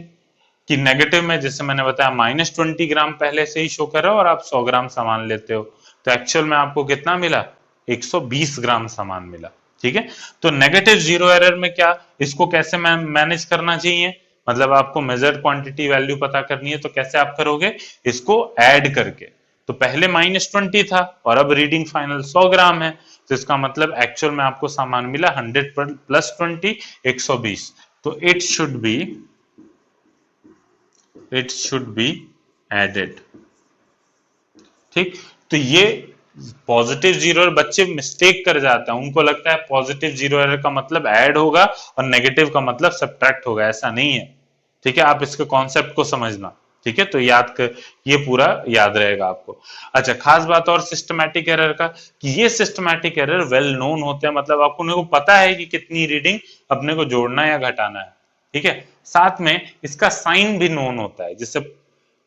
कि नेगेटिव में जैसे मैंने बताया -20 ग्राम पहले से ही शो कर रहा है और आप 100 ग्राम सामान लेते हो, तो एक्चुअल में आपको कितना मिला, 120 ग्राम सामान मिला। ठीक है, तो नेगेटिव जीरो एरर में क्या, इसको कैसे मैनेज करना चाहिए, मतलब आपको मेजर्ड क्वांटिटी वैल्यू पता करनी है, तो कैसे आप करोगे, इसको ऐड करके। तो पहले -20 था और अब रीडिंग फाइनल 100 ग्राम है, तो इसका मतलब एक्चुअल में आपको सामान मिला 100 प्लस 20 120, तो it should be added। ठीक, तो ये पॉजिटिव जीरो एरर बच्चे मिस्टेक कर जाते हैं, उनको लगता है पॉजिटिव जीरो एरर का मतलब ऐड होगा और नेगेटिव का मतलब सब्ट्रैक्ट होगा, ऐसा नहीं है। ठीक है, आप इसके कॉन्सेप्ट को समझना। ठीक है, तो ये पूरा याद रहेगा आपको। अच्छा, खास बात और सिस्टमैटिक एरर का, कि ये सिस्टमैटिक एरर वेल नोन होते हैं, मतलब आपको पता है कि कितनी रीडिंग अपने को जोड़ना या घटाना है। ठीक है, साथ में इसका साइन भी नोन होता है, जैसे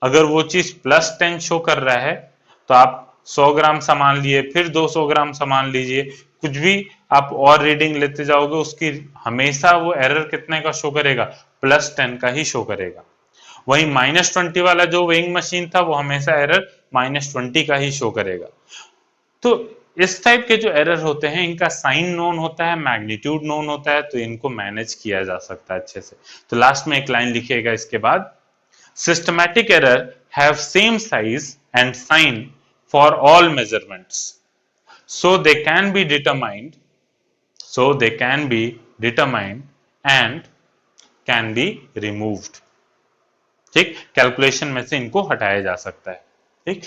अगर वो चीज +10 शो कर रहा है तो आप 100 ग्राम सामान लिए, फिर 200 ग्राम सामान लीजिए, कुछ भी आप और रीडिंग लेते जाओगे, उसकी हमेशा वो एरर कितने का शो करेगा, +10 का ही शो करेगा। वही -20 वाला जो वेइंग मशीन था, वो हमेशा एरर -20 का ही शो करेगा। तो इस टाइप के जो एरर होते हैं, इनका साइन नोन होता है, मैग्नीट्यूड नोन होता है, तो इनको मैनेज किया जा सकता है अच्छे से। तो लास्ट में एक लाइन लिखिएगा इसके बाद, systematic error have same size and sign for all measurements, so they can be determined and can be removed। ठीक, कैलकुलेशन में से इनको हटाया जा सकता है। ठीक,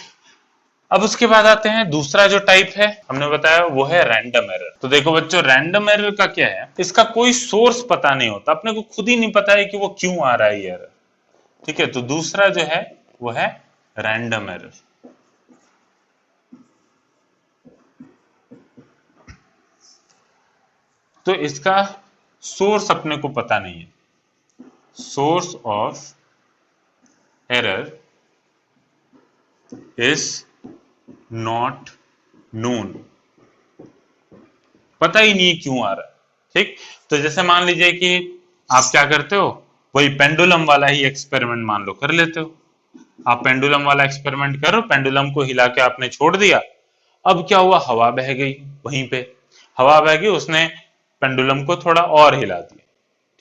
अब उसके बाद आते हैं दूसरा जो टाइप है हमने बताया, वो है रैंडम एरर। तो देखो बच्चों, रैंडम एरर का क्या है, इसका कोई सोर्स पता नहीं होता, अपने को खुद ही नहीं पता है कि वो क्यों आ रहा है ये एरर। ठीक है, तो दूसरा जो है वो है रैंडम एरर। तो इसका सोर्स अपने को पता नहीं है, source of error is not known, पता ही नहीं है क्यों आ रहा है। ठीक, तो जैसे मान लीजिए कि आप क्या करते हो, वही पेंडुलम वाला ही एक्सपेरिमेंट मान लो कर लेते हो। आप पेंडुलम वाला एक्सपेरिमेंट करो, पेंडुलम को हिला के आपने छोड़ दिया, अब क्या हुआ, हवा बह गई, वहीं पे हवा बह गई, उसने पेंडुलम को थोड़ा और हिला दिया।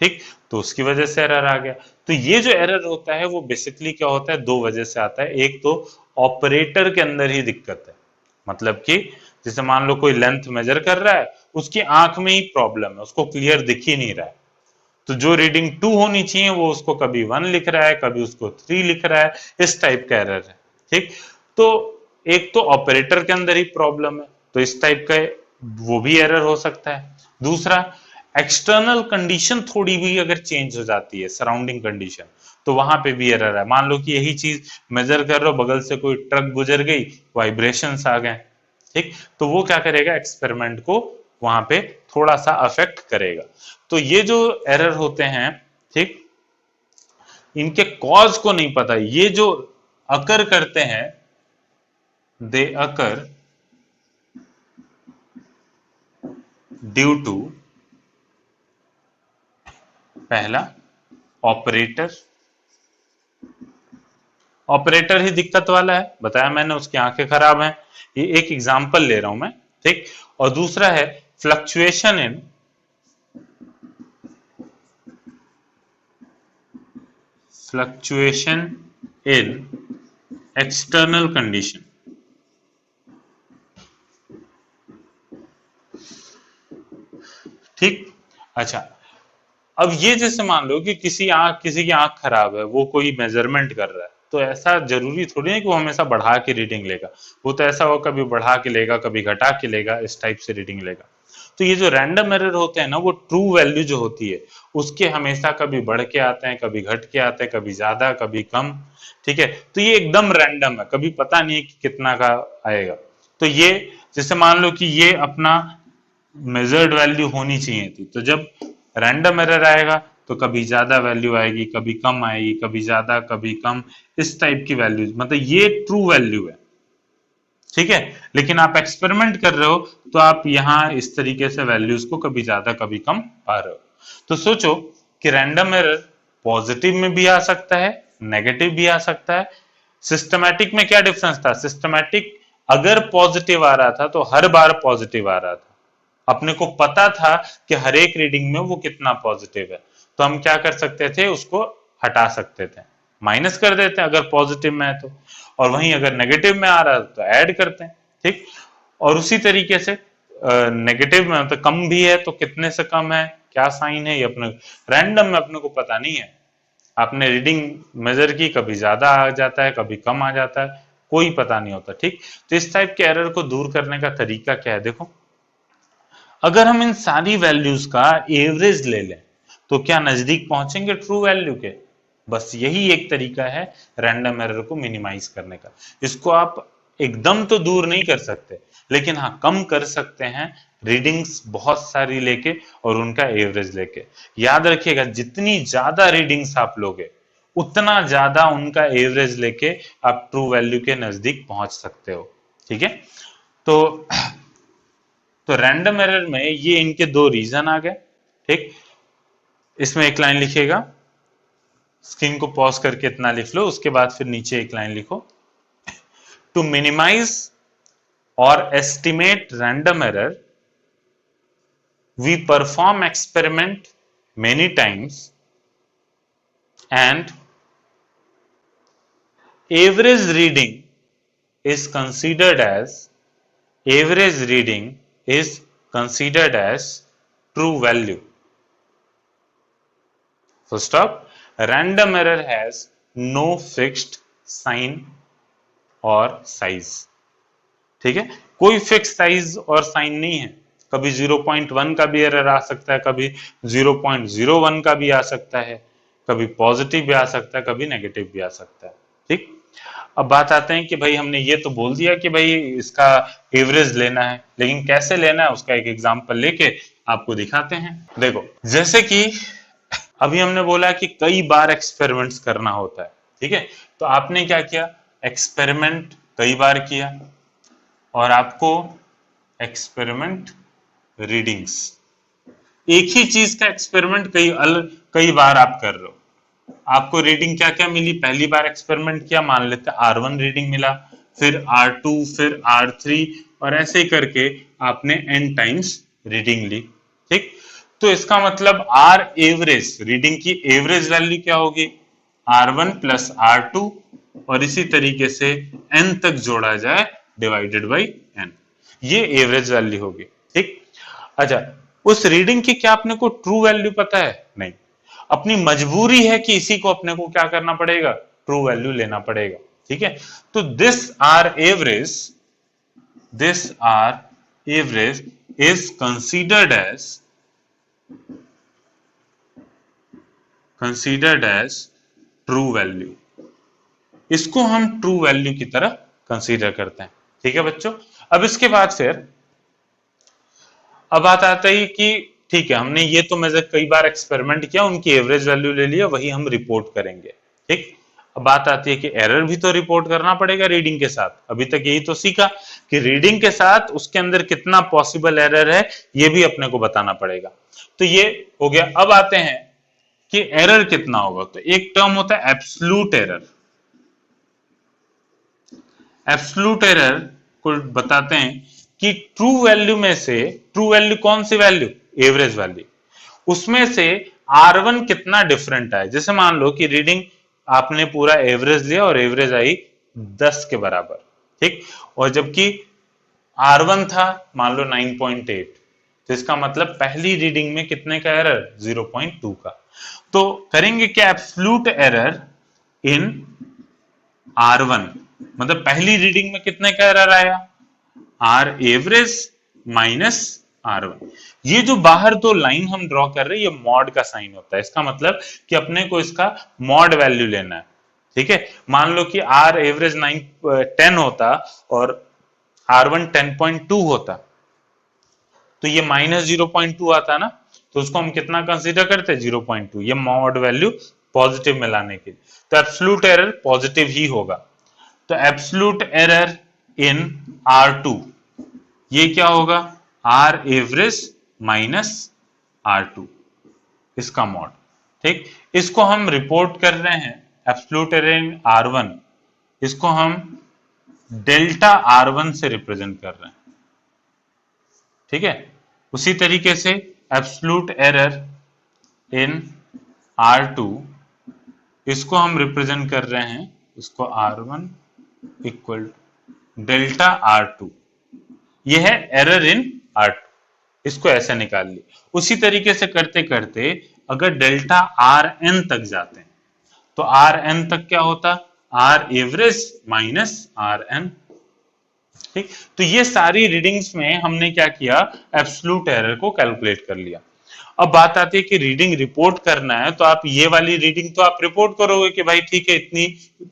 ठीक, तो उसकी वजह से एरर आ गया। तो ये जो एरर होता है वो बेसिकली क्या होता है, दो वजह से आता है। एक तो ऑपरेटर के अंदर ही दिक्कत है, मतलब कि जैसे मान लो कोई लेंथ मेजर कर रहा है, उसकी आंख में ही प्रॉब्लम है, उसको क्लियर दिख ही नहीं रहा है, तो जो रीडिंग 2 होनी चाहिए वो उसको कभी 1 लिख रहा है, कभी उसको 3 लिख रहा है, इस टाइप का एरर है। ठीक, तो एक तो ऑपरेटर के अंदर ही प्रॉब्लम है, तो इस टाइप का वो भी एरर हो सकता है। दूसरा, एक्सटर्नल कंडीशन थोड़ी भी अगर चेंज हो जाती है, सराउंडिंग कंडीशन, तो वहां पे भी एरर है। मान लो कि यही चीज मेजर कर रहे हो, बगल से कोई ट्रक गुजर गई, वाइब्रेशंस आ गए। ठीक, तो वो क्या करेगा, एक्सपेरिमेंट को वहां पे थोड़ा सा अफेक्ट करेगा। तो ये जो एरर होते हैं, ठीक, इनके कॉज को नहीं पता, ये जो अकर करते हैं, दे अकर ड्यू टू, पहला ऑपरेटर, ऑपरेटर ही दिक्कत वाला है, बताया मैंने, उसकी आंखें खराब हैं, ये एक एग्जांपल ले रहा हूं मैं। ठीक, और दूसरा है फ्लक्चुएशन इन एक्सटर्नल कंडीशन। ठीक, अच्छा, अब ये जैसे मान लो कि किसी की आंख खराब है, वो कोई मेजरमेंट कर रहा है, तो ऐसा जरूरी थोड़ी है कि वो हमेशा बढ़ा के रीडिंग लेगा, वो तो ऐसा हो कभी बढ़ा के लेगा, कभी घटा के लेगा, इस टाइप से रीडिंग लेगा। तो ये जो रैंडम एरर होते हैं ना, वो ट्रू वैल्यू जो होती है उसके हमेशा कभी बढ़ के आते हैं, कभी घट के आते हैं, कभी ज्यादा कभी कम। ठीक है, तो ये एकदम रैंडम है, कभी पता नहीं है कि कितना का आएगा। तो ये जैसे मान लो कि ये अपना मेजर्ड वैल्यू होनी चाहिए थी, तो जब रैंडम एरर आएगा तो कभी ज्यादा वैल्यू आएगी, कभी कम आएगी, कभी ज्यादा कभी कम, इस टाइप की वैल्यू, मतलब ये ट्रू वैल्यू है। ठीक है, लेकिन आप एक्सपेरिमेंट कर रहे हो तो आप यहाँ इस तरीके से वैल्यूज को कभी ज्यादा कभी कम पा रहे हो। तो सोचो कि रैंडम एरर पॉजिटिव में भी आ सकता है, नेगेटिव भी आ सकता है। सिस्टमैटिक में क्या डिफरेंस था? सिस्टमैटिक अगर पॉजिटिव आ रहा था तो हर बार पॉजिटिव आ रहा था, अपने को पता था कि हर एक रीडिंग में वो कितना पॉजिटिव है, तो हम क्या कर सकते थे, उसको हटा सकते थे, माइनस कर देते हैं अगर पॉजिटिव में है तो, और वहीं अगर नेगेटिव में आ रहा है तो ऐड करते हैं। ठीक, और उसी तरीके से नेगेटिव में तो कम भी है तो कितने से कम है, क्या साइन है, ये अपने रैंडम में अपने को पता नहीं है। आपने रीडिंग मेजर की, कभी ज्यादा आ जाता है, कभी कम आ जाता है, कोई पता नहीं होता। ठीक, तो इस टाइप के एरर को दूर करने का तरीका क्या है? देखो, अगर हम इन सारी वैल्यूज का एवरेज ले लें तो क्या नजदीक पहुंचेंगे ट्रू वैल्यू के? बस यही एक तरीका है रैंडम एरर को मिनिमाइज करने का। इसको आप एकदम तो दूर नहीं कर सकते, लेकिन हाँ कम कर सकते हैं रीडिंग्स बहुत सारी लेके और उनका एवरेज लेके। याद रखिएगा, जितनी ज्यादा रीडिंग्स आप लोगे उतना ज्यादा उनका एवरेज लेके आप ट्रू वैल्यू के नजदीक पहुंच सकते हो। ठीक है, तो रैंडम एरर में ये इनके दो रीजन आ गए। ठीक, इसमें एक लाइन लिखिएगा, स्क्रीन को पॉज करके इतना लिख लो, उसके बाद फिर नीचे एक लाइन लिखो, टू मिनिमाइज और estimate random error we perform experiment many times and average reading is considered as true value. Full stop. Random error has no fixed sign or size. ठीक है, कोई फिक्स साइज और sign नहीं है। कभी 0.1 का भी एरर आ सकता है, कभी 0.01 का भी आ सकता है, कभी पॉजिटिव भी आ सकता है, कभी नेगेटिव भी आ सकता है। ठीक, अब बात आते हैं कि भाई हमने ये तो बोल दिया कि भाई इसका एवरेज लेना है, लेकिन कैसे लेना है उसका एक एग्जांपल लेके आपको दिखाते हैं। देखो, जैसे कि अभी हमने बोला कि कई बार एक्सपेरिमेंट्स करना होता है। ठीक है, तो आपने क्या किया, एक्सपेरिमेंट कई बार किया और आपको एक्सपेरिमेंट रीडिंग्स, एक ही चीज का एक्सपेरिमेंट कई बार आप कर रहे हो, आपको रीडिंग क्या क्या मिली? पहली बार एक्सपेरिमेंट किया, मान लेते हैं R1 रीडिंग मिला, फिर R2, फिर R3, और ऐसे ही करके आपने n टाइम्स रीडिंग ली। ठीक, तो इसका मतलब R एवरेज, रीडिंग की एवरेज वैल्यू क्या होगी? R1 प्लस R2, और इसी तरीके से n तक जोड़ा जाए डिवाइडेड बाई n, ये एवरेज वैल्यू होगी। ठीक, अच्छा, उस रीडिंग की क्या अपने को ट्रू वैल्यू पता है? नहीं, अपनी मजबूरी है कि इसी को अपने को क्या करना पड़ेगा, ट्रू वैल्यू लेना पड़ेगा। ठीक है, तो this R average is considered as true value. इसको हम ट्रू वैल्यू की तरह कंसीडर करते हैं। ठीक है बच्चों, अब इसके बाद फिर अब बात आता है कि ठीक है, हमने ये तो मेजर कई बार एक्सपेरिमेंट किया, उनकी एवरेज वैल्यू ले लिया, वही हम रिपोर्ट करेंगे। ठीक, अब बात आती है कि एरर भी तो रिपोर्ट करना पड़ेगा रीडिंग के साथ। अभी तक यही तो सीखा कि रीडिंग के साथ उसके अंदर कितना पॉसिबल एरर है ये भी अपने को बताना पड़ेगा। तो ये हो गया। अब आते हैं कि एरर कितना होगा। तो एक टर्म होता है एब्सोल्यूट एरर। एब्सोल्यूट एरर को बताते हैं कि ट्रू वैल्यू में से, ट्रू वैल्यू कौन सी वैल्यू? एवरेज वैल्यू, उसमें से R1 कितना डिफरेंट आए। जैसे मान लो कि रीडिंग आपने पूरा एवरेज लिया और एवरेज आई 10 के बराबर। ठीक, और जबकि R1 था मान लो 9.8, तो इसका मतलब पहली रीडिंग में कितने का एरर? 0.2 का। तो करेंगे क्या, एब्सोल्यूट एरर इन R1, मतलब पहली रीडिंग में कितने का एरर आया? R average minus R1। ये जो बाहर दो लाइन हम ड्रॉ कर रहे हैं, ये मॉड का साइन होता है। इसका मतलब कि अपने को इसका मॉड वैल्यू लेना है। ठीक है, मान लो कि R एवरेज 10 होता और R1 10.2 होता, तो ये माइनस 0.2 आता ना, तो उसको हम कितना कंसीडर करते हैं? 0.2। ये मॉड वैल्यू पॉजिटिव में लाने के लिए, तो एब्सोल्यूट एरर पॉजिटिव ही होगा। तो एब्सोल्यूट एरर इन R2, ये क्या होगा? R average minus R2। इसका मॉड। ठीक, इसको हम रिपोर्ट कर रहे हैं एब्सोल्यूट एरर इन R1, इसको हम डेल्टा R1 से रिप्रेजेंट कर रहे हैं। ठीक है, उसी तरीके से एब्सोल्यूट एरर इन R2, इसको हम रिप्रेजेंट कर रहे हैं, इसको R1 इक्वल डेल्टा R2, यह है एरर इन R2, इसको ऐसे निकाल लिया। उसी तरीके से करते करते अगर डेल्टा Rn तक जाते हैं तो Rn तक क्या होता, R एवरेज माइनस Rn। ठीक, तो ये सारी रीडिंग्स में हमने क्या किया, एब्सोल्यूट एरर को कैलकुलेट कर लिया। अब बात आती है कि रीडिंग रिपोर्ट करना है, तो आप ये वाली रीडिंग तो आप रिपोर्ट करोगे कि भाई ठीक है इतनी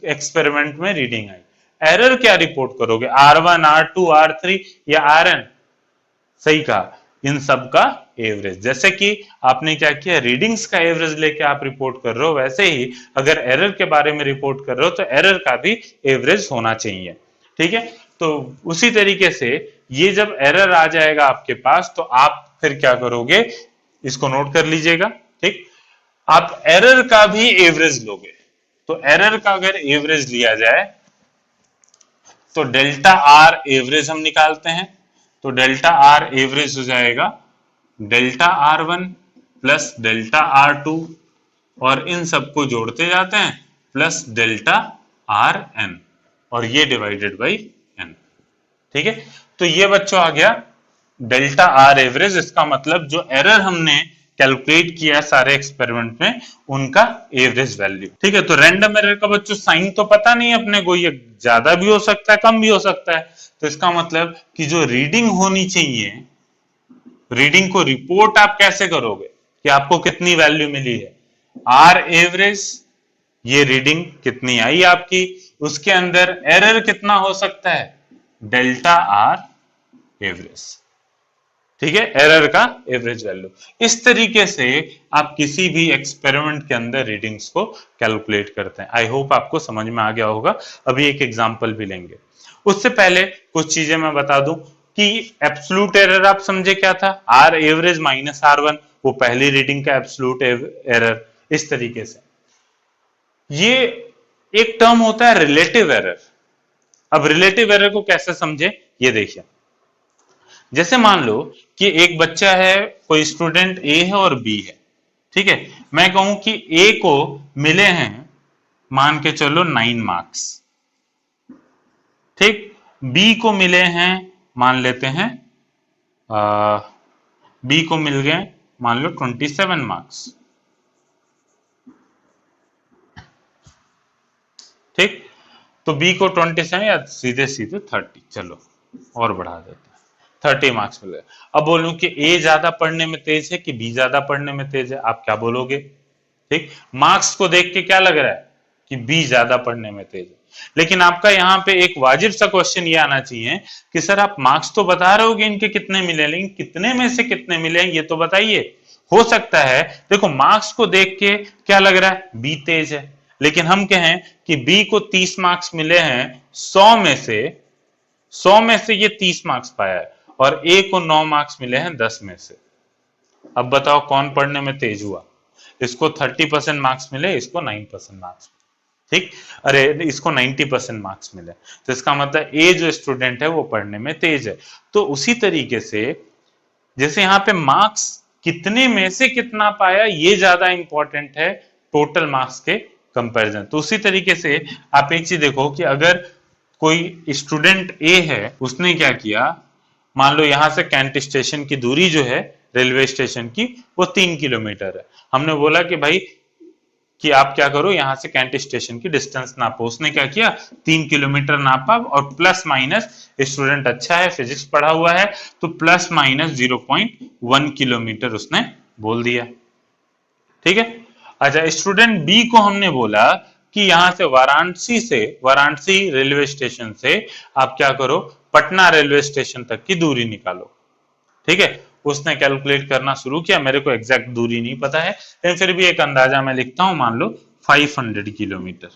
एक्सपेरिमेंट में रीडिंग आई। एरर क्या रिपोर्ट करोगे, R1, R2, R3 या Rn? सही कहा, इन सब का एवरेज। जैसे कि आपने क्या किया, रीडिंग्स का एवरेज लेके आप रिपोर्ट कर रहे हो, वैसे ही अगर एरर के बारे में रिपोर्ट कर रहे हो तो एरर का भी एवरेज होना चाहिए। ठीक है, तो उसी तरीके से ये जब एरर आ जाएगा आपके पास तो आप फिर क्या करोगे, इसको नोट कर लीजिएगा। ठीक, आप एरर का भी एवरेज लोगे, तो एरर का अगर एवरेज लिया जाए तो डेल्टा आर एवरेज हम निकालते हैं, तो डेल्टा आर एवरेज हो जाएगा delta R1 plus delta R2, और इन सबको जोड़ते जाते हैं प्लस डेल्टा Rn, और ये डिवाइडेड बाई n। ठीक है, तो ये बच्चों आ गया डेल्टा आर एवरेज, इसका मतलब जो एरर हमने कैलकुलेट किया सारे एक्सपेरिमेंट में उनका एवरेज वैल्यू। ठीक है, तो रैंडम एरर का बच्चों साइन तो पता नहीं अपने को, ये ज्यादा भी हो सकता है कम भी हो सकता है, तो इसका मतलब कि जो रीडिंग होनी चाहिए, रीडिंग को रिपोर्ट आप कैसे करोगे कि आपको कितनी वैल्यू मिली है, आर एवरेज, ये रीडिंग कितनी आई आपकी, उसके अंदर एरर कितना हो सकता है, डेल्टा आर एवरेज। ठीक है, एरर का एवरेज वैल्यू। इस तरीके से आप किसी भी एक्सपेरिमेंट के अंदर रीडिंग्स को कैलकुलेट करते हैं। आई होप आपको समझ में आ गया होगा। अभी एक एग्जांपल भी लेंगे, उससे पहले कुछ चीजें मैं बता दूं कि एब्सोल्यूट एरर आप समझे क्या था, आर एवरेज माइनस R1, वो पहली रीडिंग का एब्सोल्यूट एरर। इस तरीके से ये एक टर्म होता है रिलेटिव एरर। अब रिलेटिव एरर को कैसे समझे, ये देखिए, जैसे मान लो कि एक बच्चा है, कोई स्टूडेंट ए है और बी है। ठीक है, मैं कहूं कि ए को मिले हैं मान के चलो 9 मार्क्स, ठीक, बी को मिले हैं मान लेते हैं बी को मिल गए मान लो 27 मार्क्स। ठीक, तो बी को 27 या सीधे सीधे 30, चलो और बढ़ा देते हैं, 30 मार्क्स मिले। अब बोलूं कि ए ज्यादा पढ़ने में तेज है कि बी ज्यादा पढ़ने में तेज है, आप क्या बोलोगे? ठीक, मार्क्स को देख के क्या लग रहा है कि बी ज्यादा पढ़ने में तेज है, लेकिन आपका यहाँ पे एक वाजिब सा क्वेश्चन ये आना चाहिए कि सर आप मार्क्स तो बता रहे होगे इनके कितने मिले, लेकिन कितने में से कितने मिले ये तो बताइए। हो सकता है देखो मार्क्स को देख के क्या लग रहा है बी तेज है, लेकिन हम कहें कि बी को 30 मार्क्स मिले हैं 100 में से ये 30 मार्क्स पाया है, और ए को 9 मार्क्स मिले हैं 10 में से। अब बताओ कौन पढ़ने में तेज हुआ? इसको 30% मार्क्स मिले, इसको 9% मार्क्स। ठीक, अरे इसको 90% मार्क्स मिले, तो इसका मतलब ए जो स्टूडेंट है वो पढ़ने में तेज है। तो उसी तरीके से जैसे यहाँ पे मार्क्स कितने में से कितना पाया ये ज्यादा इंपॉर्टेंट है टोटल मार्क्स के कंपैरिजन। तो उसी तरीके से आप एक चीज देखो कि अगर कोई स्टूडेंट ए है, उसने क्या किया, मान लो यहां से कैंट स्टेशन की दूरी जो है रेलवे स्टेशन की वो 3 किलोमीटर है। हमने बोला कि भाई कि आप क्या करो यहां से कैंट स्टेशन की डिस्टेंस नापो। उसने क्या किया 3 किलोमीटर नापा, और प्लस माइनस, स्टूडेंट अच्छा है फिजिक्स पढ़ा हुआ है, तो प्लस माइनस 0.1 किलोमीटर उसने बोल दिया। ठीक है, अच्छा स्टूडेंट बी को हमने बोला कि यहां से वाराणसी रेलवे स्टेशन से आप क्या करो पटना रेलवे स्टेशन तक की दूरी निकालो। ठीक है, उसने कैलकुलेट करना शुरू किया, मेरे को एग्जैक्ट दूरी नहीं पता है लेकिन फिर भी एक अंदाजा मैं लिखता हूं, मान लो 500 किलोमीटर।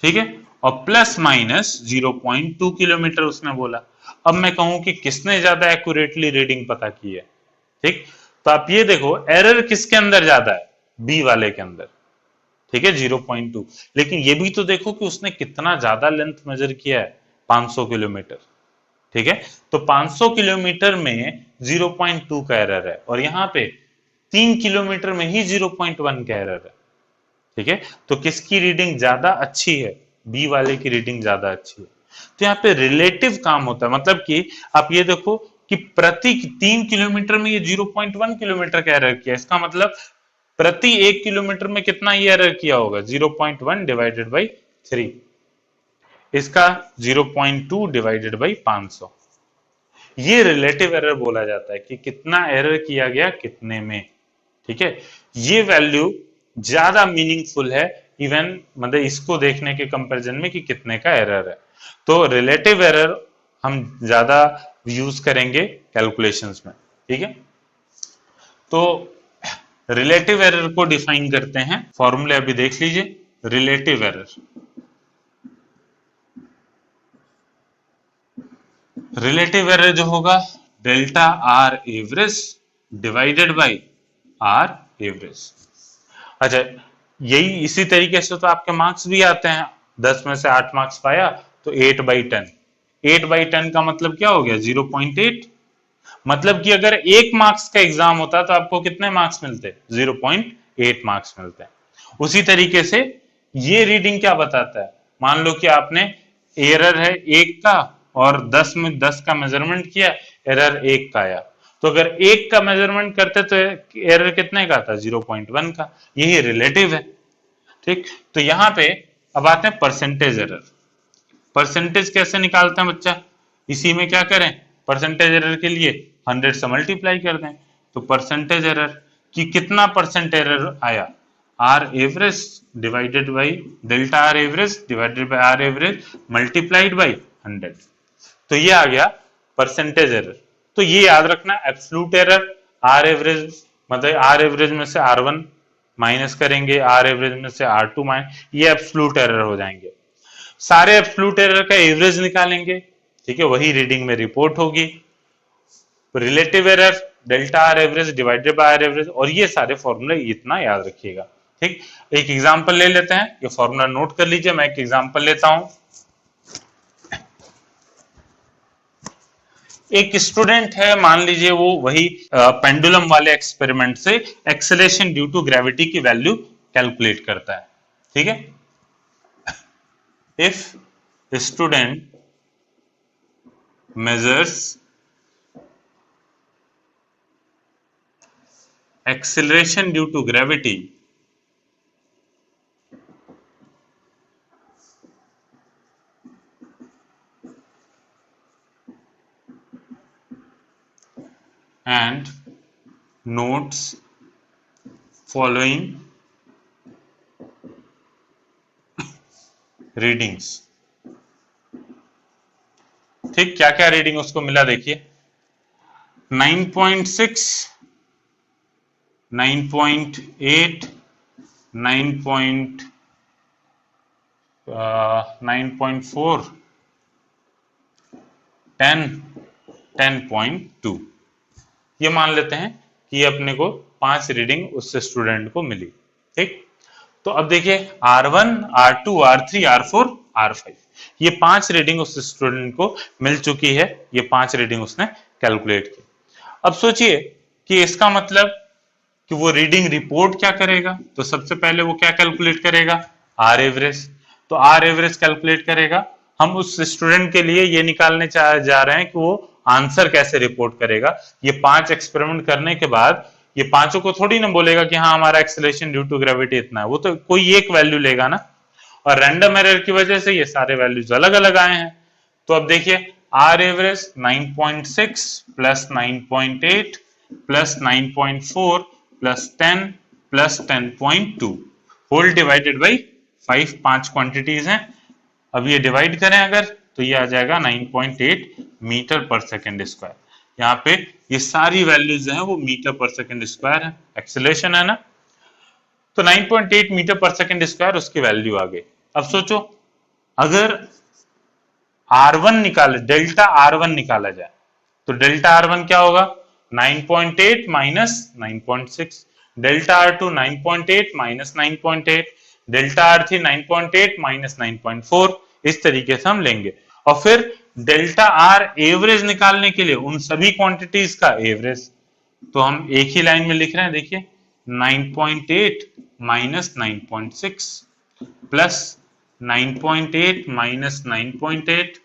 ठीक है, और प्लस माइनस 0.2 किलोमीटर उसने बोला। अब मैं कहूं कि किसने ज्यादा एक्यूरेटली रीडिंग पता की है? ठीक, तो आप ये देखो एरर किसके अंदर ज्यादा है, बी वाले के अंदर, ठीक है 0.2। लेकिन ये भी तो देखो कि उसने कितना ज्यादा लेंथ मेजर किया है, 500 किलोमीटर, ठीक है। तो 500 किलोमीटर में 0.2 का एरर है और यहाँ पे 3 किलोमीटर में ही 0.1 का एरर है, ठीक है। तो किसकी रीडिंग ज्यादा अच्छी है, बी वाले की रीडिंग ज्यादा अच्छी है। तो यहाँ पे रिलेटिव काम होता है, मतलब कि आप ये देखो कि प्रति 3 किलोमीटर में ये 0.1 किलोमीटर का एरर किया, इसका मतलब प्रति 1 किलोमीटर में कितना ये एरर किया होगा, 0.1 डिवाइडेड बाई 3, इसका 0.2 डिवाइडेड बाई 500। ये रिलेटिव एरर बोला जाता है कि कितना एरर किया गया कितने में, ठीक है। ये वैल्यू ज्यादा मीनिंगफुल है इवन मतलब इसको देखने के कंपैरिजन में कि कितने का एरर है। तो रिलेटिव एरर हम ज्यादा यूज करेंगे कैलकुलेशंस में, ठीक है। तो रिलेटिव एरर को डिफाइन करते हैं, फॉर्मूले अभी देख लीजिए। रिलेटिव एरर, रिलेटिव एरर जो होगा delta R average divided by R average. अच्छा, यही इसी तरीके से तो आपके मार्क्स भी आते हैं, 10 में से 8 मार्क्स पाया तो 8/10। 8/10 का मतलब क्या हो गया, 0.8। मतलब कि अगर 1 मार्क्स का एग्जाम होता तो आपको कितने मार्क्स मिलते, 0.8 मार्क्स मिलते हैं। उसी तरीके से ये रीडिंग क्या बताता है, मान लो कि आपने एरर है 1 का और 10 में 10 का मेजरमेंट किया, एरर 1 का आया, तो अगर 1 का मेजरमेंट करते तो एरर कितने का था, 0.1 का। यही रिलेटिव है, ठीक। तो यहाँ पे अब आते हैं परसेंटेज एरर। परसेंटेज कैसे निकालते हैं बच्चा, इसी में क्या करें, परसेंटेज एरर के लिए 100 से मल्टीप्लाई कर दें। तो परसेंटेज एरर कि कितना परसेंट एरर आया, R average divided by delta R average divided by R average multiplied by 100। तो ये आ गया परसेंटेज एरर। तो ये याद रखना, एब्सोल्यूट एरर आर एवरेज मतलब आर एवरेज में से R1 माइनस करेंगे, आर एवरेज में से R2 माइनस, ये एब्सोल्यूट एरर हो जाएंगे। सारे एब्सोल्यूट एरर का एवरेज निकालेंगे, ठीक है, वही रीडिंग में रिपोर्ट होगी। Relative error delta R average divided by R average, और ये सारे फॉर्मूले इतना याद रखिएगा, ठीक। एक एग्जांपल ले लेते हैं, ये फॉर्मूला नोट कर लीजिए। मैं एक एग्जांपल लेता हूं। एक स्टूडेंट है, मान लीजिए वो वही पेंडुलम वाले एक्सपेरिमेंट से एक्सेलरेशन ड्यू टू ग्रेविटी की वैल्यू कैलकुलेट करता है, ठीक है। If a student measures acceleration due to gravity and notes following readings, ठीक, क्या क्या रीडिंग उसको मिला देखिए, 9.6, 9.8, 9.4, 10, 10.2। ये मान लेते हैं कि अपने को 5 रीडिंग उस स्टूडेंट को मिली, ठीक। तो अब देखिए R1, R2, R3, R4, R5, ये 5 रीडिंग उस स्टूडेंट को मिल चुकी है, ये 5 रीडिंग उसने कैलकुलेट की। अब सोचिए कि इसका मतलब कि वो रीडिंग रिपोर्ट क्या करेगा, तो सबसे पहले वो क्या कैलकुलेट करेगा, आर एवरेज। तो आर एवरेज कैलकुलेट करेगा। हम उस स्टूडेंट के लिए ये निकालने जा रहे हैं कि वो आंसर कैसे रिपोर्ट करेगा। ये 5 एक्सपेरिमेंट करने के बाद ये पांचों को थोड़ी ना बोलेगा कि हाँ हमारा एक्सेलरेशन ड्यू टू ग्रेविटी इतना है, वो तो कोई एक वैल्यू लेगा ना, और रैंडम एरर की वजह से ये सारे वैल्यूज अलग अलग आए हैं। तो अब देखिए R average 9.6 plus 9.8 plus 9.4 plus 10 plus 10.2 whole divided by 5, 5 quantities हैं। अब ये डिवाइड करें अगर तो ये आ जाएगा 9.8 मीटर पर सेकेंड स्क्वायर। यहाँ पे ये सारी वैल्यूज हैं वो मीटर पर सेकेंड स्क्वायर है, एक्सेलरेशन है ना। तो 9.8 मीटर पर सेकेंड स्क्वायर उसकी वैल्यू आ गई। अब सोचो अगर R1 निकाले, डेल्टा R1 निकाला जाए, तो डेल्टा R1 क्या होगा, 9.8 minus 9.6, delta R2 9.8 minus 9.8, delta R3 9.8 minus 9.4, इस तरीके से हम लेंगे। और फिर डेल्टा R एवरेज निकालने के लिए उन सभी क्वांटिटीज का एवरेज, तो हम एक ही लाइन में लिख रहे हैं, देखिए 9.8 minus 9.6 plus 9.8 minus 9.8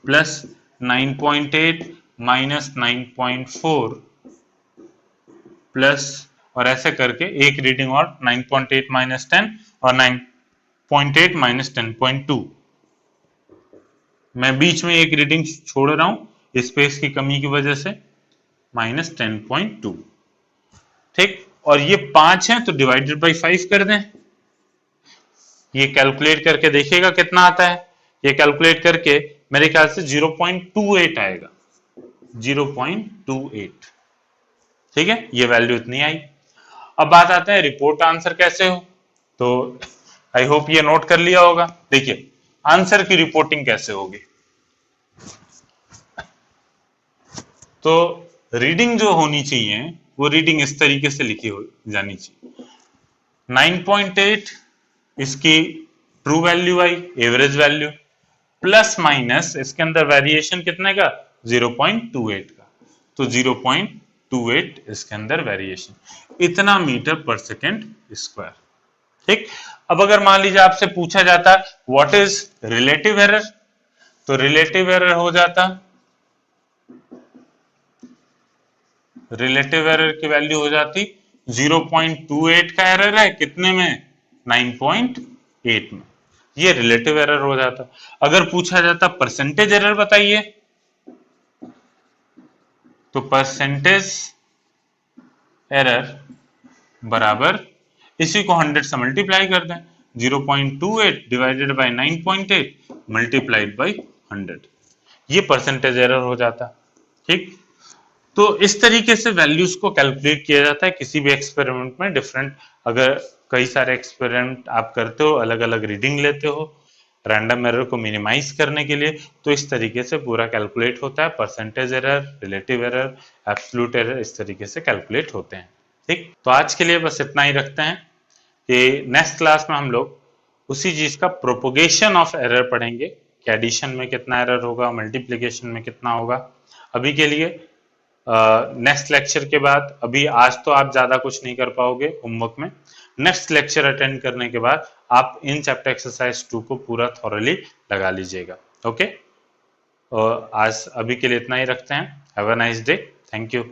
plus 9.8 minus 9.4 plus, और ऐसे करके एक रीडिंग और 9.8 माइनस 10 और 9.8 माइनस 10.2। मैं बीच में एक रीडिंग छोड़ रहा हूं स्पेस की कमी की वजह से, माइनस 10.2। ठीक, और ये 5 है तो डिवाइडेड बाई 5 कर दें। ये कैलकुलेट करके देखिएगा कितना आता है। ये कैलकुलेट करके मेरे ख्याल से 0.28 आएगा, 0.28। ठीक है, ये वैल्यू इतनी आई। अब बात आते हैं रिपोर्ट आंसर कैसे हो, तो आई होप ये नोट कर लिया होगा। देखिए आंसर की रिपोर्टिंग कैसे होगी, तो रीडिंग जो होनी चाहिए वो रीडिंग इस तरीके से लिखी हो जानी चाहिए। 9.8 इसकी ट्रू वैल्यू आई, एवरेज वैल्यू, प्लस माइनस इसके अंदर वेरिएशन कितने का, 0.28 का, तो 0.28 इसके अंदर वेरिएशन, इतना मीटर पर सेकेंड स्क्वायर। ठीक, अब अगर मान लीजिए आपसे पूछा जाता व्हाट इज रिलेटिव एरर, तो रिलेटिव एरर हो जाता, रिलेटिव एरर की वैल्यू हो जाती 0.28 का एरर है कितने में, 9.8 में, ये रिलेटिव एरर हो जाता। अगर पूछा जाता परसेंटेज एरर बताइए, तो परसेंटेज एरर बराबर इसी को 100 से मल्टीप्लाई कर दें, 0.28 डिवाइडेड बाय 9.8 मल्टीप्लाइड बाय 100, ये परसेंटेज एरर हो जाता। ठीक, तो इस तरीके से वैल्यूज को कैलकुलेट किया जाता है किसी भी एक्सपेरिमेंट में। डिफरेंट, अगर कई सारे एक्सपेरिमेंट आप करते हो, अलग अलग रीडिंग लेते हो रैंडम एरर को मिनिमाइज करने के लिए, तो इस तरीके से पूरा कैलकुलेट होता है। Percentage error, relative error, absolute error, इस तरीके से कैलकुलेट होते हैं। ठीक, तो आज के लिए बस इतना ही रखते हैं कि नेक्स्ट क्लास में हम लोग उसी चीज का प्रोपोगेशन ऑफ एरर पढ़ेंगे कि एडिशन में कितना एरर होगा, मल्टीप्लिकेशन में कितना होगा। अभी के लिए नेक्स्ट लेक्चर के बाद, अभी आज तो आप ज्यादा कुछ नहीं कर पाओगे होमवर्क में, नेक्स्ट लेक्चर अटेंड करने के बाद आप इन चैप्टर एक्सरसाइज 2 को पूरा थॉरली लगा लीजिएगा। ओके, आज अभी के लिए इतना ही रखते हैं। Have a nice day, thank you.